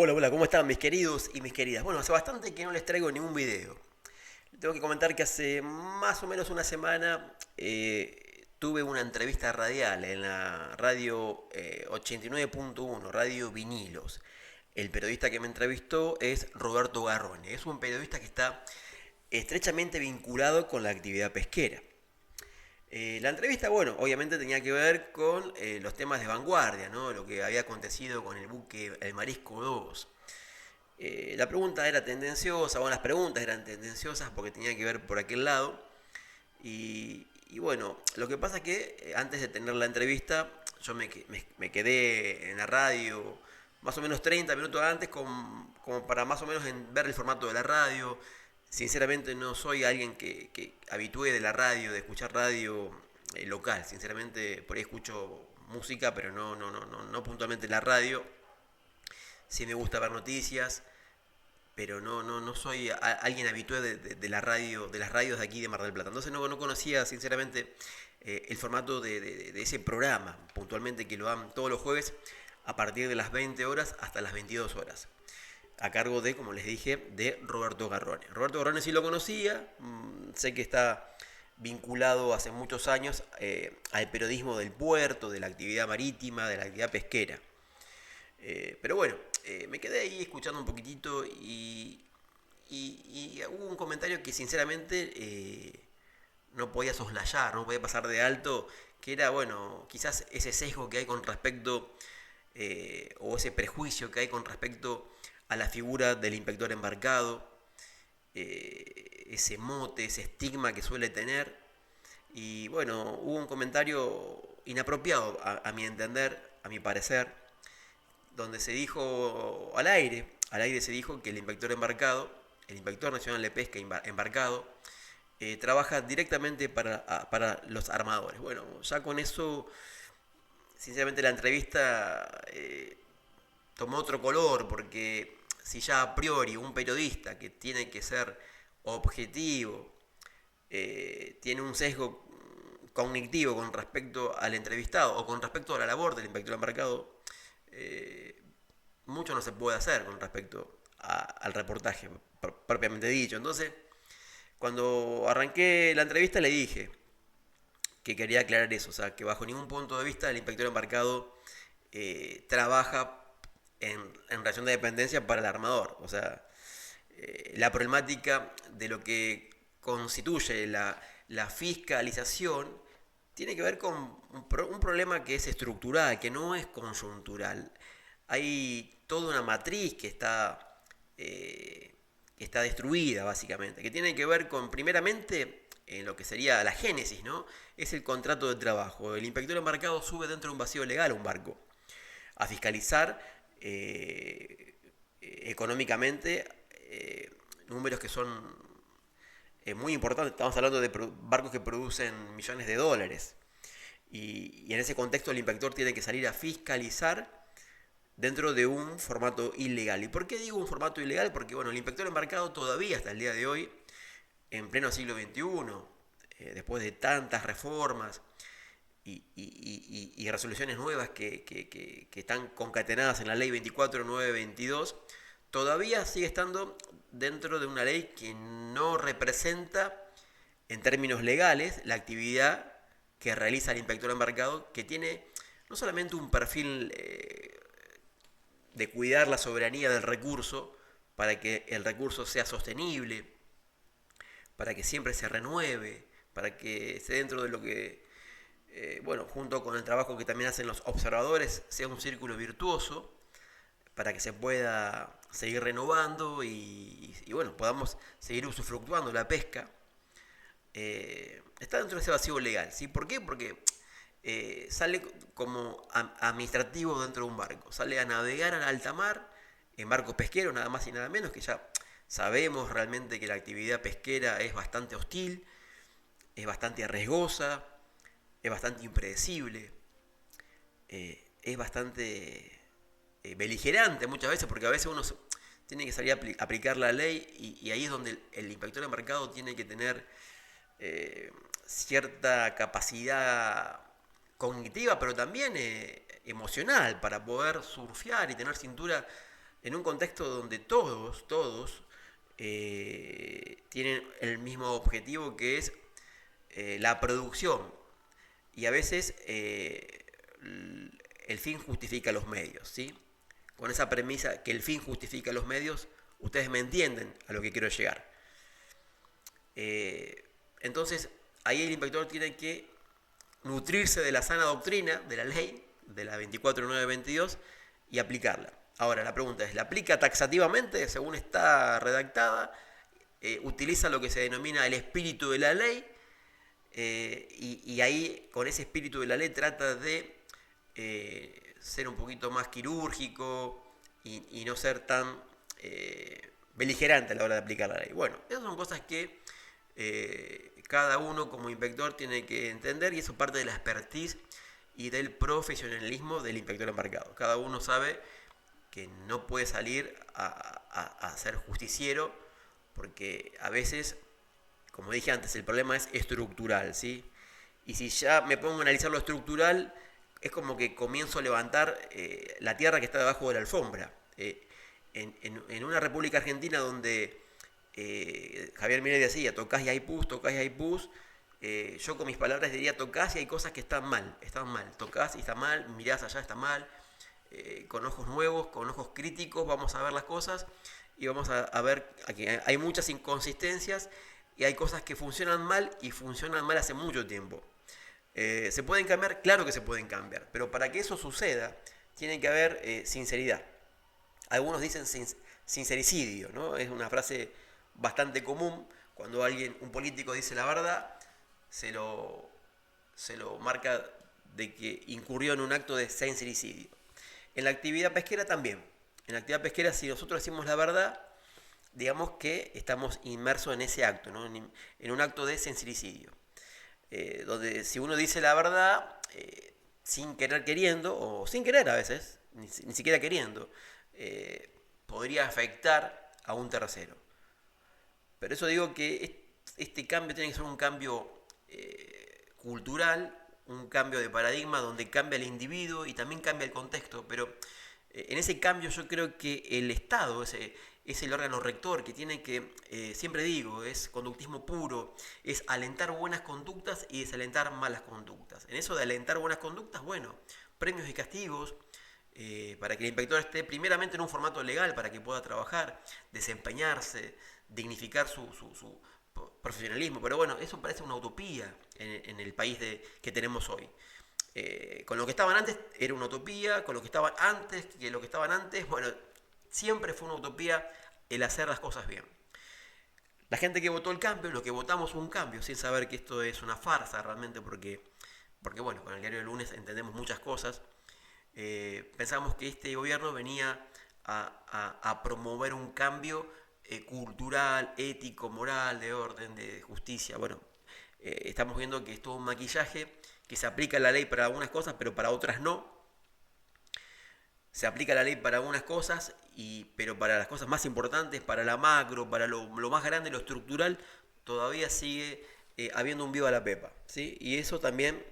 Hola, hola, ¿cómo están mis queridos y mis queridas? Bueno, hace bastante que no les traigo ningún video. Tengo que comentar que hace más o menos una semana tuve una entrevista radial en la radio 89.1, Radio Vinilos. El periodista que me entrevistó es Roberto Garrone. Es un periodista que está estrechamente vinculado con la actividad pesquera. La entrevista, bueno, obviamente tenía que ver con los temas de vanguardia, ¿no? Lo que había acontecido con el buque El Marisco 2. La pregunta era tendenciosa, bueno, las preguntas eran tendenciosas porque tenía que ver por aquel lado. Y bueno, lo que pasa es que antes de tener la entrevista, yo me quedé en la radio más o menos 30 minutos antes como para más o menos ver el formato de la radio. Sinceramente no soy alguien que habitúe de la radio, de escuchar radio local. Sinceramente por ahí escucho música, pero no puntualmente la radio. Sí me gusta ver noticias, pero no soy alguien habitué de la radio, de las radios de aquí de Mar del Plata. Entonces no conocía sinceramente el formato de ese programa, puntualmente que lo dan todos los jueves a partir de las 20 horas hasta las 22 horas. A cargo de, como les dije, de Roberto Garrone. Roberto Garrone sí lo conocía, sé que está vinculado hace muchos años al periodismo del puerto, de la actividad marítima, de la actividad pesquera. Pero bueno, me quedé ahí escuchando un poquitito y hubo un comentario que sinceramente no podía soslayar, no podía pasar de alto, que era, bueno, quizás ese sesgo que hay con respecto, o ese prejuicio que hay con respecto a la figura del inspector embarcado, ese mote, ese estigma que suele tener. Y bueno, hubo un comentario inapropiado a mi entender, a mi parecer, donde se dijo al aire se dijo que el inspector embarcado, el inspector nacional de pesca embarcado, trabaja directamente para los armadores. Bueno, ya con eso, sinceramente la entrevista tomó otro color, porque si ya a priori un periodista que tiene que ser objetivo, tiene un sesgo cognitivo con respecto al entrevistado o con respecto a la labor del inspector embarcado, eh, mucho no se puede hacer con respecto al reportaje propiamente dicho. Entonces, cuando arranqué la entrevista le dije que quería aclarar eso, o sea, que bajo ningún punto de vista el inspector embarcado trabaja en relación de dependencia para el armador. O sea, la problemática de lo que constituye la fiscalización tiene que ver con un problema que es estructural, que no es conjuntural. Hay toda una matriz que está destruida, básicamente, que tiene que ver con, primeramente, en lo que sería la génesis, ¿no? Es el contrato de trabajo. El inspector embarcado sube dentro de un vacío legal a un barco a fiscalizar económicamente números que son muy importantes. Estamos hablando de barcos que producen millones de dólares. Y en ese contexto el inspector tiene que salir a fiscalizar dentro de un formato ilegal. ¿Y por qué digo un formato ilegal? Porque bueno, el inspector embarcado todavía hasta el día de hoy, en pleno siglo XXI, después de tantas reformas y resoluciones nuevas que están concatenadas en la ley 24922, todavía sigue estando dentro de una ley que no representa en términos legales la actividad que realiza el inspector embarcado, que tiene no solamente un perfil de cuidar la soberanía del recurso para que el recurso sea sostenible, para que siempre se renueve, para que esté dentro de lo que, bueno, junto con el trabajo que también hacen los observadores, sea un círculo virtuoso, para que se pueda seguir renovando y bueno, podamos seguir usufructuando la pesca. Está dentro de ese vacío legal, ¿sí? ¿Por qué? Porque sale como administrativo dentro de un barco, sale a navegar en alta mar, en barco pesquero, nada más y nada menos, que ya sabemos realmente que la actividad pesquera es bastante hostil, es bastante arriesgosa, es bastante impredecible, es bastante beligerante muchas veces, porque a veces uno tiene que salir a aplicar la ley y ahí es donde el inspector de mercado tiene que tener cierta capacidad cognitiva, pero también emocional para poder surfear y tener cintura en un contexto donde todos tienen el mismo objetivo, que es la producción. Y a veces el fin justifica los medios, ¿sí? Con esa premisa que el fin justifica los medios, ustedes me entienden a lo que quiero llegar. Entonces, ahí el inspector tiene que nutrirse de la sana doctrina, de la ley, de la 24922, y aplicarla. Ahora, la pregunta es, ¿la aplica taxativamente, según está redactada? ¿Utiliza lo que se denomina el espíritu de la ley? Y ahí, con ese espíritu de la ley, trata de ser un poquito más quirúrgico y no ser tan beligerante a la hora de aplicar la ley. Bueno, esas son cosas que cada uno como inspector tiene que entender, y eso parte de la expertise y del profesionalismo del inspector embarcado. Cada uno sabe que no puede salir a ser justiciero, porque a veces, como dije antes, el problema es estructural, ¿sí? Y si ya me pongo a analizar lo estructural, es como que comienzo a levantar la tierra que está debajo de la alfombra. En una República Argentina donde Javier Milei decía, tocás y hay pus, yo con mis palabras diría, tocás y hay cosas que están mal, tocás y está mal, mirás allá, está mal, con ojos nuevos, con ojos críticos, vamos a ver las cosas y vamos a ver que hay muchas inconsistencias y hay cosas que funcionan mal y funcionan mal hace mucho tiempo. ¿Se pueden cambiar? Claro que se pueden cambiar, pero para que eso suceda tiene que haber sinceridad. Algunos dicen sincericidio, ¿no? Es una frase bastante común. Cuando un político dice la verdad, se lo marca de que incurrió en un acto de sincericidio. En la actividad pesquera también. En la actividad pesquera, si nosotros decimos la verdad, digamos que estamos inmersos en ese acto, ¿no? En un acto de sincericidio. Donde si uno dice la verdad, sin querer queriendo, o sin querer a veces, ni siquiera queriendo, podría afectar a un tercero. Pero eso digo que este cambio tiene que ser un cambio cultural, un cambio de paradigma donde cambia el individuo y también cambia el contexto. Pero en ese cambio yo creo que el Estado es el órgano rector que tiene que, siempre digo, es conductismo puro, es alentar buenas conductas y desalentar malas conductas. En eso de alentar buenas conductas, bueno, premios y castigos, para que el inspector esté primeramente en un formato legal para que pueda trabajar, desempeñarse, dignificar su profesionalismo. Pero bueno, eso parece una utopía en el país que tenemos hoy. Con lo que estaban antes era una utopía, con lo que estaban antes, bueno, siempre fue una utopía el hacer las cosas bien. La gente que votó el cambio, lo que votamos un cambio, sin saber que esto es una farsa realmente, porque bueno, con el diario del lunes entendemos muchas cosas. Pensamos que este gobierno venía a promover un cambio cultural, ético, moral, de orden, de justicia. Bueno, estamos viendo que es todo un maquillaje, que se aplica la ley para algunas cosas, pero para otras no. Se aplica la ley para algunas cosas, pero para las cosas más importantes, para la macro, para lo más grande, lo estructural, todavía sigue habiendo un viva la pepa, ¿sí? Y eso también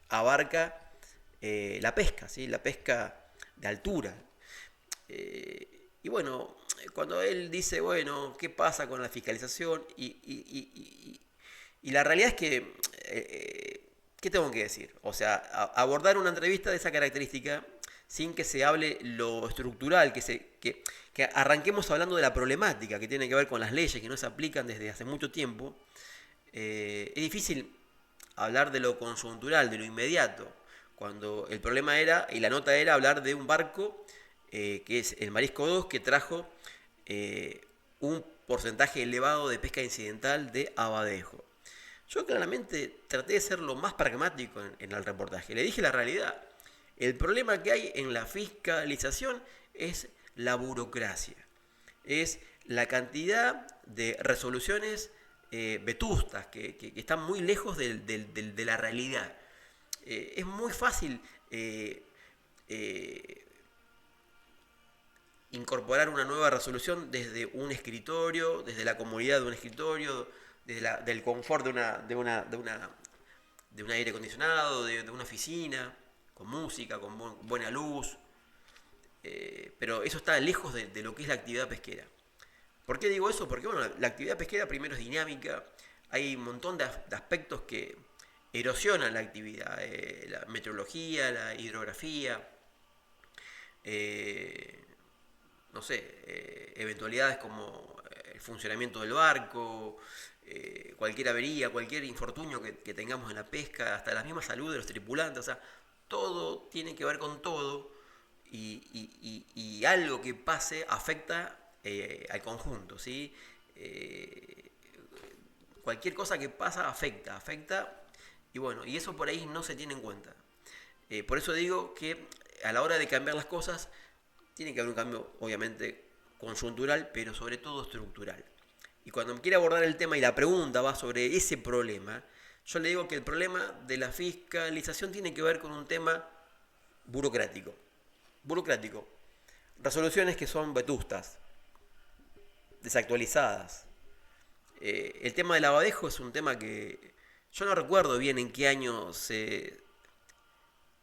abarca la pesca, ¿sí? La pesca de altura. Y bueno, cuando él dice, bueno, ¿qué pasa con la fiscalización? Y la realidad es que, ¿qué tengo que decir? O sea, abordar una entrevista de esa característica sin que se hable lo estructural, que arranquemos hablando de la problemática que tiene que ver con las leyes que no se aplican desde hace mucho tiempo, es difícil hablar de lo conjuntural, de lo inmediato, cuando el problema era, y la nota era hablar de un barco, que es el Marisco 2, que trajo un porcentaje elevado de pesca incidental de abadejo. Yo claramente traté de ser lo más pragmático en el reportaje. Le dije la realidad. El problema que hay en la fiscalización es la burocracia. Es la cantidad de resoluciones vetustas que están muy lejos de la realidad. Es muy fácil incorporar una nueva resolución desde un escritorio, desde la comodidad de un escritorio, del confort de un aire acondicionado, de una oficina, con música, con buena luz. pero eso está lejos de lo que es la actividad pesquera. ¿Por qué digo eso? Porque bueno, la actividad pesquera primero es dinámica, hay un montón de aspectos que erosionan la actividad, la meteorología, la hidrografía, eh, no sé, eventualidades como el funcionamiento del barco, cualquier avería, cualquier infortunio que tengamos en la pesca, hasta la misma salud de los tripulantes, o sea, todo tiene que ver con todo y algo que pase afecta al conjunto, ¿sí? Eh, Cualquier cosa que pasa afecta y bueno, y eso por ahí no se tiene en cuenta. Por eso digo que a la hora de cambiar las cosas tiene que haber un cambio obviamente conjuntural, pero sobre todo estructural. Y cuando me quiere abordar el tema y la pregunta va sobre ese problema, yo le digo que el problema de la fiscalización tiene que ver con un tema burocrático. Burocrático. Resoluciones que son vetustas, desactualizadas. El tema del lavadero es un tema que yo no recuerdo bien en qué año se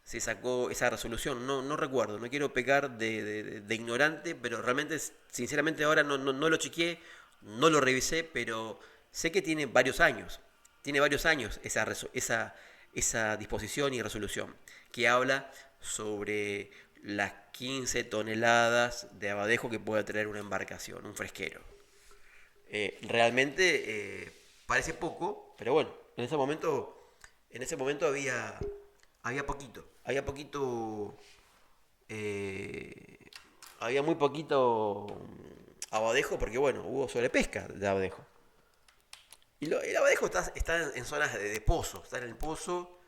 sacó esa resolución, no recuerdo, no quiero pecar de ignorante, pero realmente, sinceramente ahora no lo chequeé, no lo revisé, pero sé que tiene varios años esa disposición y resolución, que habla sobre las 15 toneladas de abadejo que puede traer una embarcación, un fresquero. Realmente parece poco, pero bueno, en ese momento había poquito, eh, había muy poquito abadejo porque bueno, hubo sobrepesca de abadejo. El abadejo está en zonas de pozo, está en el pozo,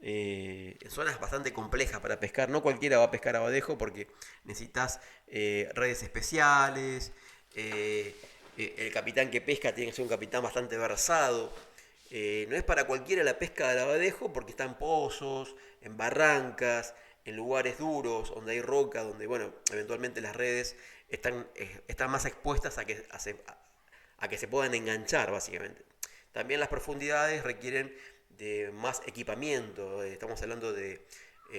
en zonas bastante complejas para pescar. No cualquiera va a pescar abadejo porque necesitas redes especiales. El capitán que pesca tiene que ser un capitán bastante versado. No es para cualquiera la pesca del abadejo porque está en pozos, en barrancas, en lugares duros, donde hay roca, donde bueno, eventualmente las redes están más expuestas a que se puedan enganchar básicamente. También las profundidades requieren de más equipamiento. Estamos hablando de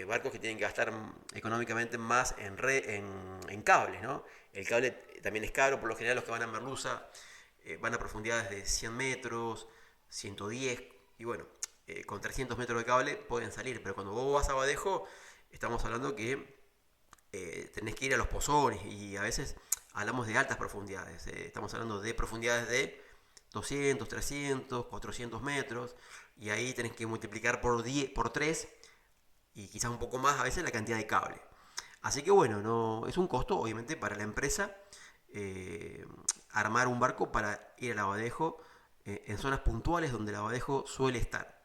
barcos que tienen que gastar económicamente más en cables, ¿no? El cable también es caro, por lo general los que van a merluza van a profundidades de 100 metros, 110, y bueno, con 300 metros de cable pueden salir, pero cuando vos vas a abadejo, estamos hablando que tenés que ir a los pozones y a veces hablamos de altas profundidades, estamos hablando de profundidades de 200, 300, 400 metros y ahí tenés que multiplicar por 10, por 3 y quizás un poco más a veces la cantidad de cable. Así que bueno, no, es un costo obviamente para la empresa eh, armar un barco para ir al abadejo en zonas puntuales donde el abadejo suele estar.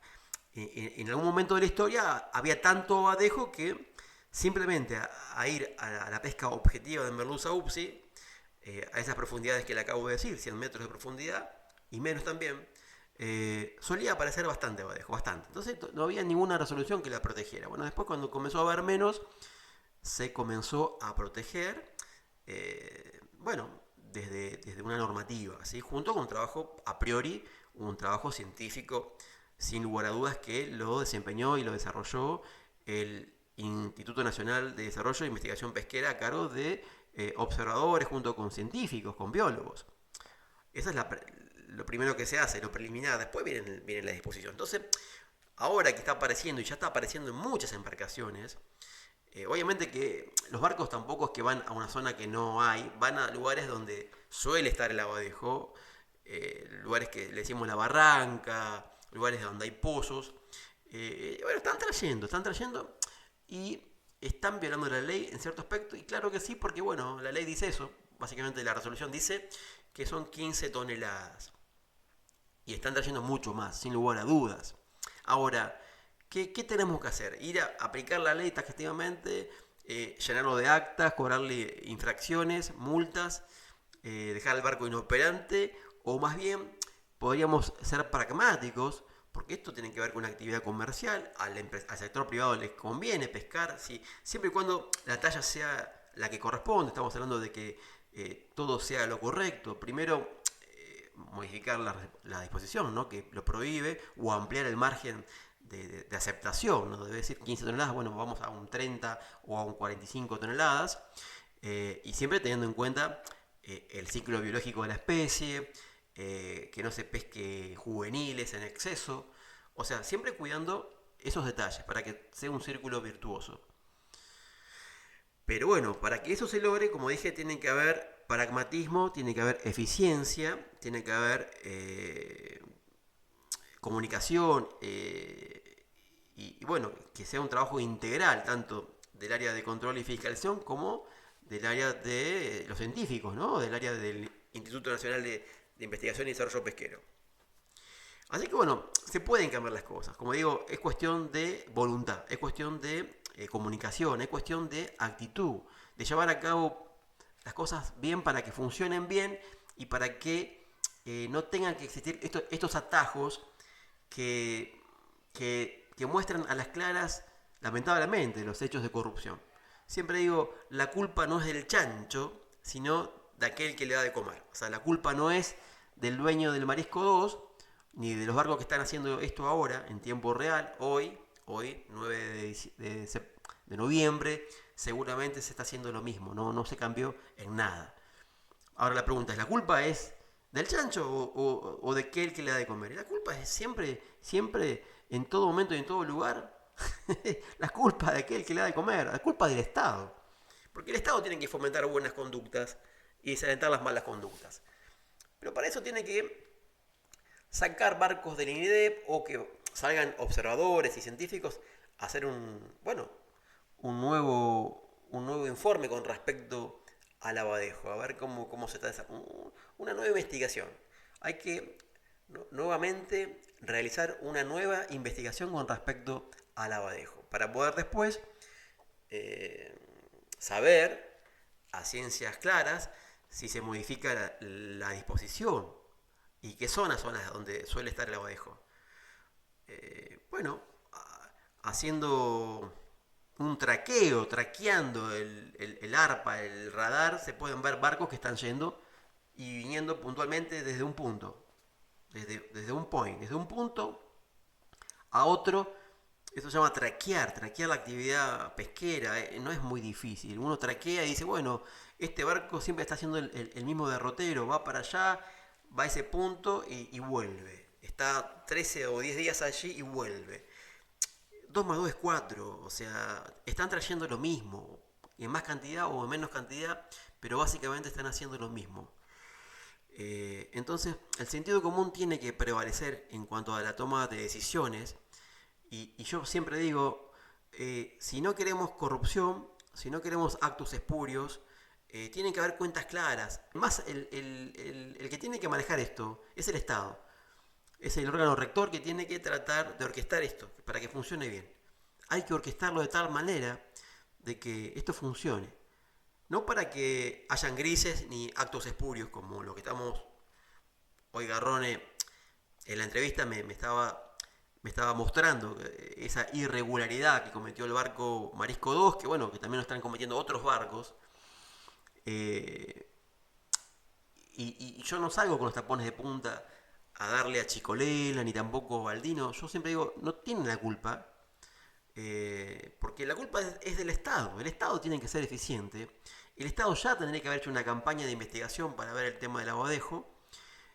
En algún momento de la historia había tanto abadejo que simplemente a ir a la pesca objetiva de merluza upsi, a esas profundidades que le acabo de decir, 100 metros de profundidad y menos también, solía aparecer bastante abadejo, bastante. Entonces no había ninguna resolución que la protegiera. Bueno, después cuando comenzó a haber menos, se comenzó a proteger, bueno, desde una normativa, ¿sí? Junto con un trabajo a priori, un trabajo científico, sin lugar a dudas, que lo desempeñó y lo desarrolló el Instituto Nacional de Desarrollo e Investigación Pesquera a cargo de observadores junto con científicos, con biólogos. Esa es lo primero que se hace, lo preliminar, después viene la disposición. Entonces, ahora que está apareciendo y ya está apareciendo en muchas embarcaciones, obviamente que los barcos tampoco es que van a una zona que no hay, van a lugares donde suele estar el abadejo, lugares que le decimos la barranca, lugares donde hay pozos. Bueno, están trayendo y están violando la ley en cierto aspecto, y claro que sí, porque bueno, la ley dice eso, básicamente la resolución dice que son 15 toneladas. Y están trayendo mucho más, sin lugar a dudas. Ahora, ¿qué tenemos que hacer? Ir a aplicar la ley taxativamente, llenarlo de actas, cobrarle infracciones, multas, dejar el barco inoperante, o más bien podríamos ser pragmáticos, porque esto tiene que ver con una actividad comercial, al sector privado les conviene pescar, ¿sí? Siempre y cuando la talla sea la que corresponde, estamos hablando de que todo sea lo correcto. Primero, modificar la disposición, ¿no? Que lo prohíbe, o ampliar el margen de aceptación, ¿no? Debe decir 15 toneladas, bueno, vamos a un 30 o a un 45 toneladas, y siempre teniendo en cuenta el ciclo biológico de la especie, que no se pesque juveniles en exceso, o sea, siempre cuidando esos detalles para que sea un círculo virtuoso. Pero bueno, para que eso se logre, como dije, tiene que haber pragmatismo, tiene que haber eficiencia, tiene que haber comunicación, y bueno, que sea un trabajo integral, tanto del área de control y fiscalización como del área de los científicos, ¿no? Del área del Instituto Nacional de Investigación y Desarrollo Pesquero. Así que bueno, se pueden cambiar las cosas. Como digo, es cuestión de voluntad, es cuestión de comunicación, es cuestión de actitud, de llevar a cabo las cosas bien para que funcionen bien y para que no tengan que existir estos atajos que muestran a las claras, lamentablemente, los hechos de corrupción. Siempre digo, la culpa no es del chancho, sino de aquel que le da de comer. O sea, la culpa no es del dueño del Marisco 2, ni de los barcos que están haciendo esto ahora, en tiempo real, hoy 9 de noviembre, seguramente se está haciendo lo mismo, no se cambió en nada. Ahora la pregunta es, ¿la culpa es del chancho o de aquel que le da de comer? Y la culpa es siempre, en todo momento y en todo lugar, la culpa de aquel que le da de comer, la culpa del Estado. Porque el Estado tiene que fomentar buenas conductas y desalentar las malas conductas. Pero para eso tiene que sacar barcos del INIDEP o que salgan observadores y científicos a hacer un nuevo informe con respecto al abadejo, a ver cómo se está una nueva investigación. Hay que nuevamente realizar una nueva investigación con respecto al abadejo para poder después saber a ciencias claras si se modifica la disposición y qué zonas son las donde suele estar el abadejo. Bueno, haciendo un traqueando el ARPA, el radar, se pueden ver barcos que están yendo y viniendo puntualmente desde un punto, desde un point, desde un punto a otro. Eso se llama traquear la actividad pesquera, no es muy difícil. Uno traquea y dice, bueno, este barco siempre está haciendo el mismo derrotero, va para allá, va a ese punto y vuelve. Está 13 o 10 días allí y vuelve. 2 más 2 es 4, o sea, están trayendo lo mismo, en más cantidad o en menos cantidad, pero básicamente están haciendo lo mismo. Entonces, el sentido común tiene que prevalecer en cuanto a la toma de decisiones, y yo siempre digo, si no queremos corrupción, si no queremos actos espurios, tienen que haber cuentas claras. Más el que tiene que manejar esto es el Estado. Es el órgano rector que tiene que tratar de orquestar esto para que funcione bien. Hay que orquestarlo de tal manera de que esto funcione. No para que hayan grises ni actos espurios como lo que estamos... Hoy Garrone en la entrevista me estaba mostrando esa irregularidad que cometió el barco Marisco 2, que bueno, que también lo están cometiendo otros barcos. Y yo no salgo con los tapones de punta a darle a Chicolela, ni tampoco a Baldino. Yo siempre digo, no tienen la culpa, porque la culpa es del Estado. El Estado tiene que ser eficiente. El Estado ya tendría que haber hecho una campaña de investigación para ver el tema del abadejo.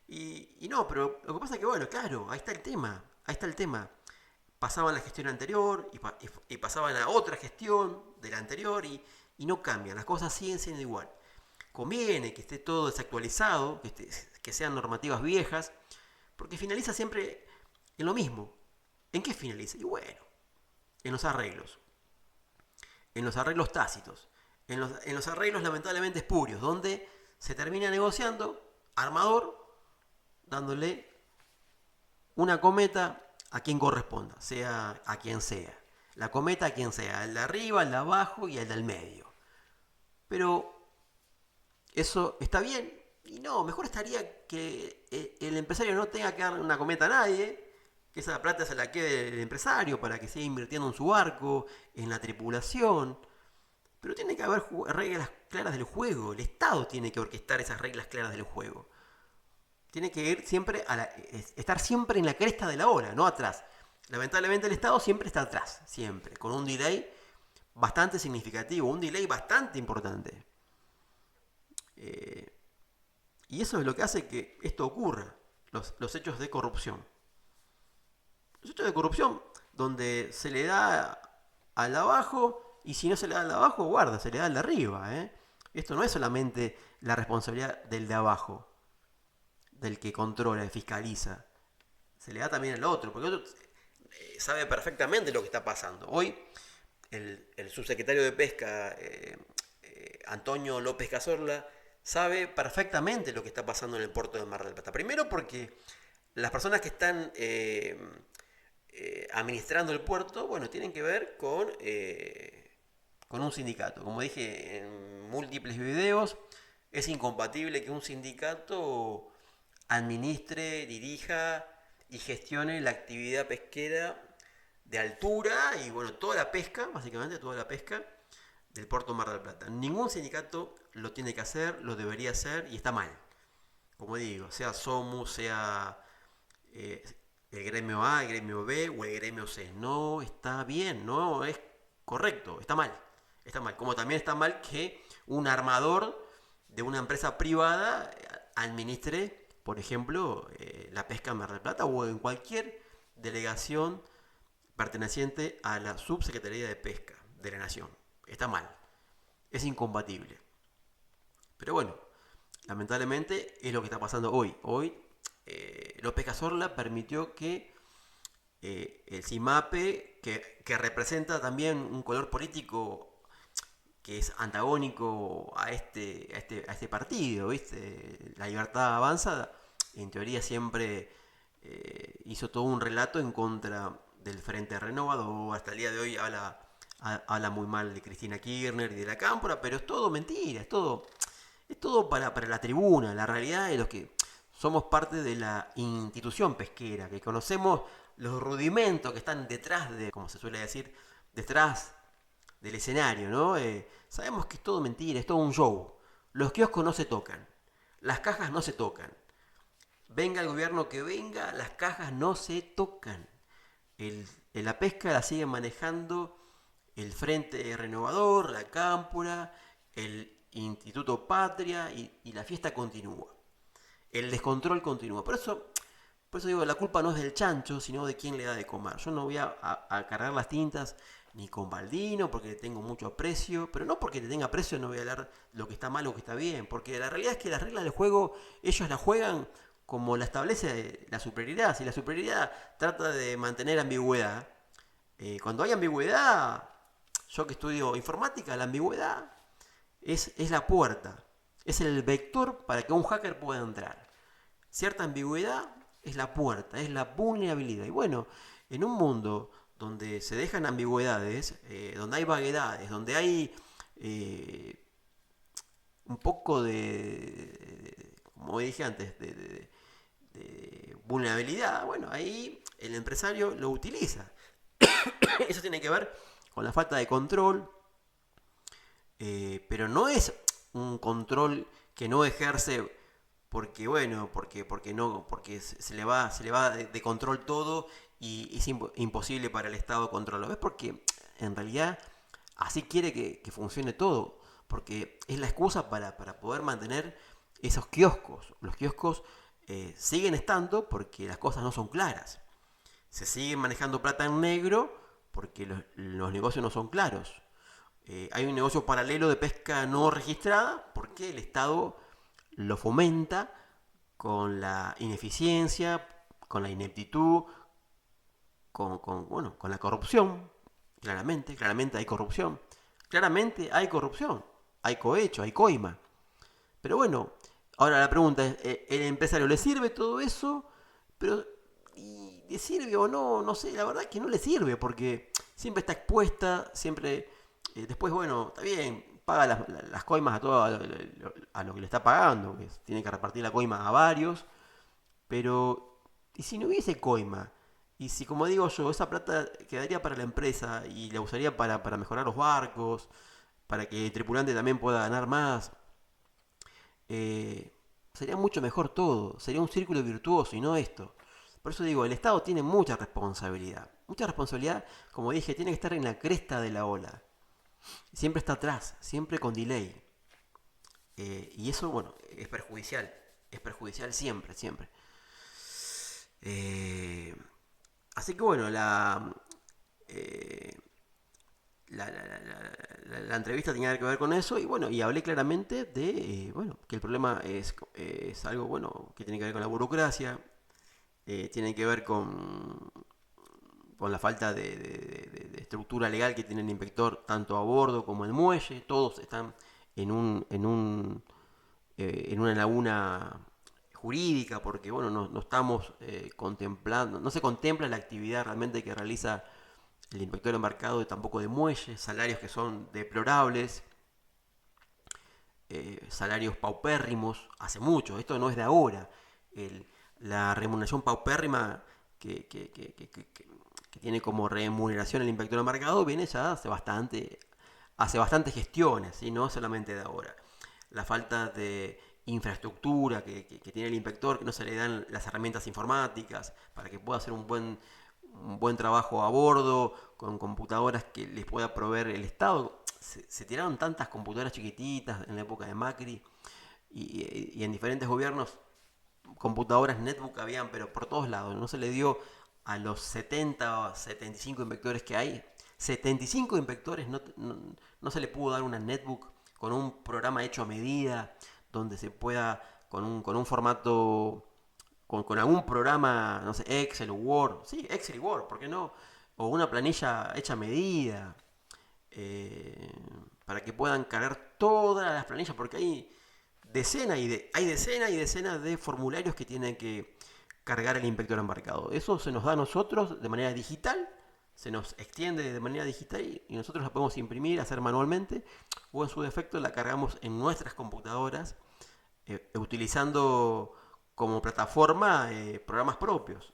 Y no, pero lo que pasa es que, bueno, claro, ahí está el tema. Pasaban la gestión anterior y pasaban a otra gestión de la anterior y no cambian, las cosas siguen siendo igual. Conviene que esté todo desactualizado, que sean normativas viejas, porque finaliza siempre en lo mismo. ¿En qué finaliza? Y bueno, en los arreglos tácitos, en los arreglos lamentablemente espurios, donde se termina negociando armador dándole una cometa a quien corresponda, sea a quien sea. La cometa a quien sea, al de arriba, al de abajo y al del medio. Pero eso está bien. Y no, mejor estaría que el empresario no tenga que dar una cometa a nadie, que esa plata se la quede el empresario para que siga invirtiendo en su barco, en la tripulación. Pero tiene que haber reglas claras del juego. El Estado tiene que orquestar esas reglas claras del juego. Tiene que ir siempre estar siempre en la cresta de la ola, no atrás. Lamentablemente el Estado siempre está atrás, siempre, con un delay bastante significativo, un delay bastante importante. Eh, y eso es lo que hace que esto ocurra, los hechos de corrupción. Los hechos de corrupción donde se le da al de abajo y si no se le da al de abajo, guarda, se le da al de arriba. Esto no es solamente la responsabilidad del de abajo, del que controla, fiscaliza. Se le da también al otro, porque el otro sabe perfectamente lo que está pasando. Hoy el subsecretario de Pesca, Antonio López Cazorla, sabe perfectamente lo que está pasando en el puerto de Mar del Plata. Primero porque las personas que están administrando el puerto, bueno, tienen que ver con un sindicato. Como dije en múltiples videos, es incompatible que un sindicato administre, dirija y gestione la actividad pesquera de altura y bueno, toda la pesca, básicamente toda la pesca del puerto Mar del Plata. Ningún sindicato lo tiene que hacer, lo debería hacer y está mal. Como digo, sea SOMU, sea eh, el gremio A, el gremio B o el gremio C. No está bien, no es correcto, está mal. Está mal. Como también está mal que un armador de una empresa privada administre, por ejemplo, la pesca en Mar del Plata o en cualquier delegación perteneciente a la Subsecretaría de Pesca de la Nación. Está mal. Es incompatible. Pero bueno, lamentablemente es lo que está pasando hoy. Hoy López Cazorla permitió que el CIMAPE, que representa también un color político que es antagónico a este partido, ¿viste? La Libertad Avanza, en teoría siempre hizo todo un relato en contra del Frente Renovador, hasta el día de hoy habla muy mal de Cristina Kirchner y de la Cámpora, pero es todo mentira, es todo para la tribuna. La realidad es los que somos parte de la institución pesquera, que conocemos los rudimentos que están detrás de, como se suele decir, detrás del escenario, ¿no? Sabemos que es todo mentira, es todo un show. Los kioscos no se tocan, las cajas no se tocan. Venga el gobierno que venga, las cajas no se tocan. La pesca la sigue manejando el Frente Renovador, la Cámpora, el Instituto Patria y la fiesta continúa. El descontrol continúa. Por eso digo, la culpa no es del chancho, sino de quién le da de comer. Yo no voy a cargar las tintas ni con Baldino porque le tengo mucho aprecio, pero no porque le tenga aprecio no voy a hablar lo que está mal o que está bien, porque la realidad es que las reglas del juego ellos las juegan como la establece la superioridad. Si la superioridad trata de mantener ambigüedad, cuando hay ambigüedad, yo que estudio informática, la ambigüedad es la puerta, es el vector para que un hacker pueda entrar. Cierta ambigüedad es la puerta, es la vulnerabilidad. Y bueno, en un mundo donde se dejan ambigüedades, donde hay vaguedades, donde hay un poco como dije antes, de vulnerabilidad, bueno, ahí el empresario lo utiliza. Eso tiene que ver con la falta de control, pero no es un control que no ejerce porque bueno, porque se le va de control todo y es imposible para el Estado controlarlo. Es porque en realidad así quiere que funcione todo, porque es la excusa para poder mantener esos kioscos. Los kioscos siguen estando porque las cosas no son claras. Se sigue manejando plata en negro porque los negocios no son claros. Hay un negocio paralelo de pesca no registrada porque el Estado lo fomenta con la ineficiencia, con la ineptitud, con la corrupción. Claramente hay corrupción. Claramente hay corrupción. Hay cohecho, hay coima. Pero bueno, ahora la pregunta es, ¿el empresario le sirve todo eso? Pero, ¿y le sirve o no? No sé, la verdad es que no le sirve porque siempre está expuesta, siempre... después, bueno, está bien, paga las coimas a todo a lo que le está pagando, que tiene que repartir la coima a varios, pero ¿y si no hubiese coima? Y si, como digo yo, esa plata quedaría para la empresa y la usaría para mejorar los barcos, para que el tripulante también pueda ganar más, sería mucho mejor todo, sería un círculo virtuoso y no esto. Por eso digo, el Estado tiene mucha responsabilidad. Mucha responsabilidad, como dije, tiene que estar en la cresta de la ola. Siempre está atrás, siempre con delay. Y eso, bueno, es perjudicial. Es perjudicial siempre, siempre. Eh, Así que bueno, eh, la entrevista tenía que ver con eso y bueno, y hablé claramente de bueno, que el problema es algo bueno que tiene que ver con la burocracia, tiene que ver con la falta de estructura legal que tiene el inspector tanto a bordo como en el muelle, todos están en una laguna jurídica porque bueno, no estamos contemplando, no se contempla la actividad realmente que realiza el inspector embarcado y tampoco de muelles, salarios que son deplorables, salarios paupérrimos, hace mucho, esto no es de ahora. El- la remuneración paupérrima que tiene como remuneración el inspector embarcado viene ya hace bastante gestiones, ¿sí? No solamente de ahora. La falta de infraestructura que tiene el inspector, que no se le dan las herramientas informáticas para que pueda hacer un buen trabajo a bordo, con computadoras que les pueda proveer el Estado. Se tiraron tantas computadoras chiquititas en la época de Macri y en diferentes gobiernos computadoras netbook habían, pero por todos lados. No se le dio a los 70 o 75 inspectores que hay. 75 inspectores no se le pudo dar una netbook con un programa hecho a medida, donde se pueda, con un formato, con algún programa, no sé, Excel o Word. Sí, Excel y Word, ¿por qué no? O una planilla hecha a medida, eh, para que puedan cargar todas las planillas, porque hay decenas y decenas de formularios que tiene que cargar el inspector embarcado. Eso se nos da a nosotros de manera digital, se nos extiende de manera digital y nosotros la podemos imprimir, hacer manualmente o en su defecto la cargamos en nuestras computadoras utilizando como plataforma programas propios,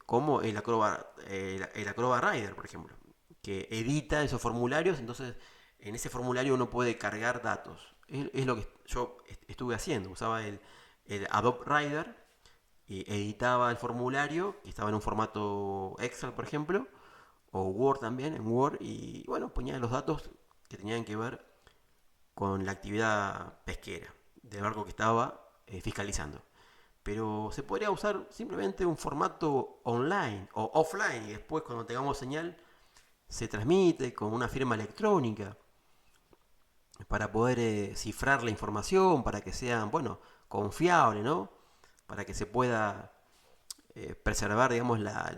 como el Acrobat Rider, por ejemplo, que edita esos formularios, entonces en ese formulario uno puede cargar datos. Es lo que yo estuve haciendo, usaba el Adobe Rider y editaba el formulario, que estaba en un formato Excel, por ejemplo, o Word también, en Word, y bueno, ponía los datos que tenían que ver con la actividad pesquera del barco que estaba fiscalizando. Pero se podría usar simplemente un formato online o offline y después cuando tengamos señal se transmite con una firma electrónica para poder cifrar la información, para que sea, bueno, confiable, ¿no? Para que se pueda preservar, digamos, la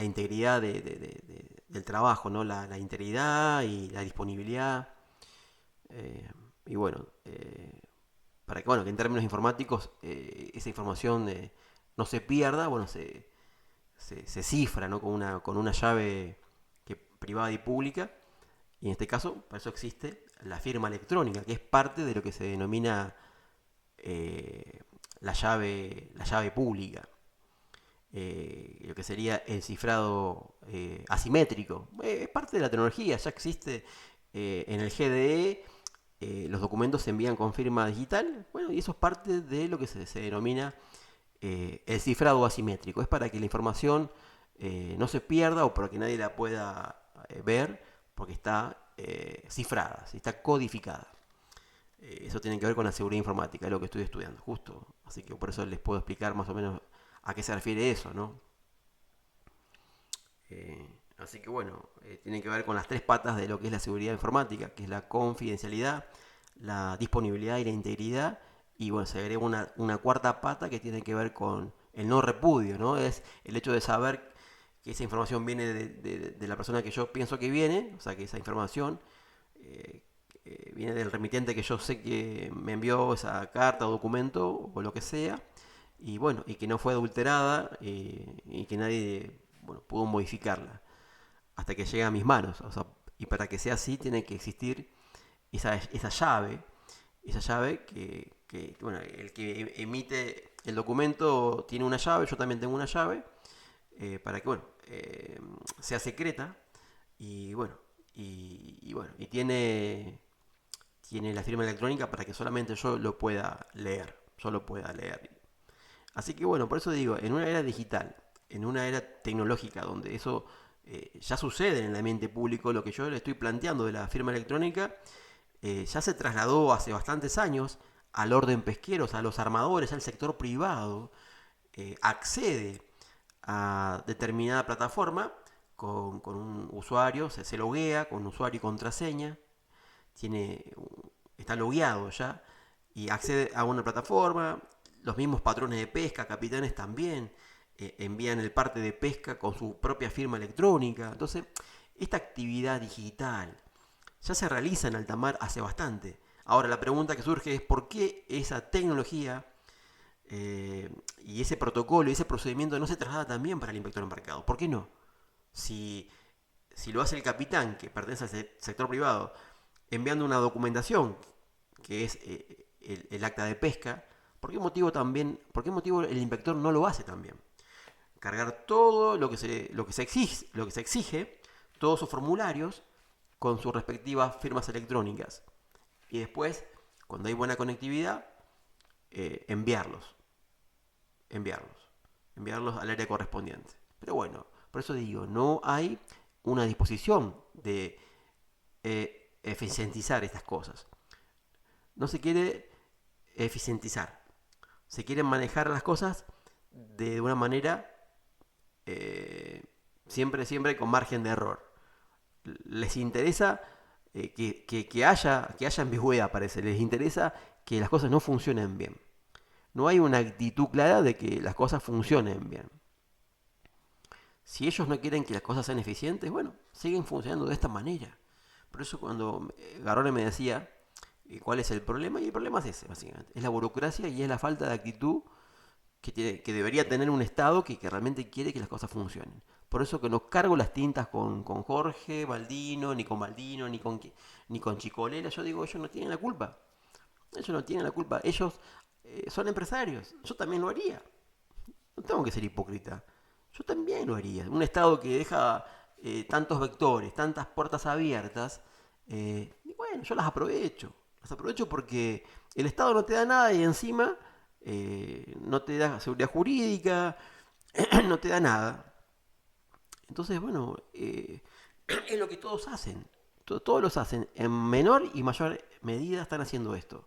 integridad del trabajo, ¿no? La integridad y la disponibilidad. eh, y bueno, para que, bueno, que en términos informáticos esa información no se pierda, bueno, se cifra, ¿no? Con una llave privada y pública. Y en este caso, por eso existe la firma electrónica, que es parte de lo que se denomina eh, la llave pública. Lo que sería el cifrado asimétrico. Es parte de la tecnología, ya existe en el GDE, los documentos se envían con firma digital, bueno, y eso es parte de lo que se denomina el cifrado asimétrico. Es para que la información no se pierda o para que nadie la pueda ver, porque está cifrada, ¿sí? Está codificada. Eso tiene que ver con la seguridad informática, es lo que estoy estudiando, justo. Así que por eso les puedo explicar más o menos a qué se refiere eso, ¿no? Así que bueno, tiene que ver con las tres patas de lo que es la seguridad informática, que es la confidencialidad, la disponibilidad y la integridad. Y bueno, se agrega una cuarta pata que tiene que ver con el no repudio, ¿no? Es el hecho de saber que esa información viene de la persona que yo pienso que viene, o sea, que esa información eh, viene del remitente que yo sé que me envió esa carta o documento o lo que sea, y bueno, y que no fue adulterada y que nadie, bueno, pudo modificarla hasta que llega a mis manos. O sea, y para que sea así tiene que existir esa llave bueno, el que emite el documento tiene una llave, yo también tengo una llave, para que, bueno, sea secreta y bueno, y tiene la firma electrónica para que solamente yo lo pueda leer, Así que bueno, por eso digo, en una era digital, en una era tecnológica, donde eso ya sucede en el ambiente público, lo que yo le estoy planteando de la firma electrónica ya se trasladó hace bastantes años al orden pesquero, o sea, a los armadores, al sector privado, accede a determinada plataforma con un usuario, se loguea con usuario y contraseña, tiene, está logueado ya y accede a una plataforma. Los mismos patrones de pesca, capitanes también envían el parte de pesca con su propia firma electrónica. Entonces, esta actividad digital ya se realiza en alta mar hace bastante. Ahora, la pregunta que surge es por qué esa tecnología y ese protocolo y ese procedimiento no se traslada también para el inspector embarcado. ¿Por qué no? Si, si lo hace el capitán, que pertenece al sector privado, enviando una documentación, que es el acta de pesca, ¿por qué motivo el inspector no lo hace también? Cargar todo lo que se exige, todos sus formularios, con sus respectivas firmas electrónicas. Y después, cuando hay buena conectividad, enviarlos, enviarlos, enviarlos al área correspondiente. Pero bueno, por eso digo, no hay una disposición de eficientizar estas cosas. No se quiere eficientizar, se quieren manejar las cosas de una manera siempre con margen de error. Les interesa que haya ambigüedad, parece. Les interesa que las cosas no funcionen bien. No hay una actitud clara de que las cosas funcionen bien. Si ellos no quieren que las cosas sean eficientes, bueno, siguen funcionando de esta manera. Por eso cuando Garrone me decía cuál es el problema, y el problema es ese, básicamente. Es la burocracia y es la falta de actitud que debería tener un Estado que realmente quiere que las cosas funcionen. Por eso que no cargo las tintas con Jorge Baldino, ni con Chicolera. Yo digo, ellos no tienen la culpa. Ellos no tienen la culpa. Ellos son empresarios. Yo también lo haría. No tengo que ser hipócrita. Yo también lo haría. Un Estado que deja tantos vectores, tantas puertas abiertas, y bueno, yo las aprovecho. Las aprovecho porque el Estado no te da nada y encima no te da seguridad jurídica, no te da nada. Entonces, bueno, es lo que todos hacen. Todos los hacen. En menor y mayor medida están haciendo esto.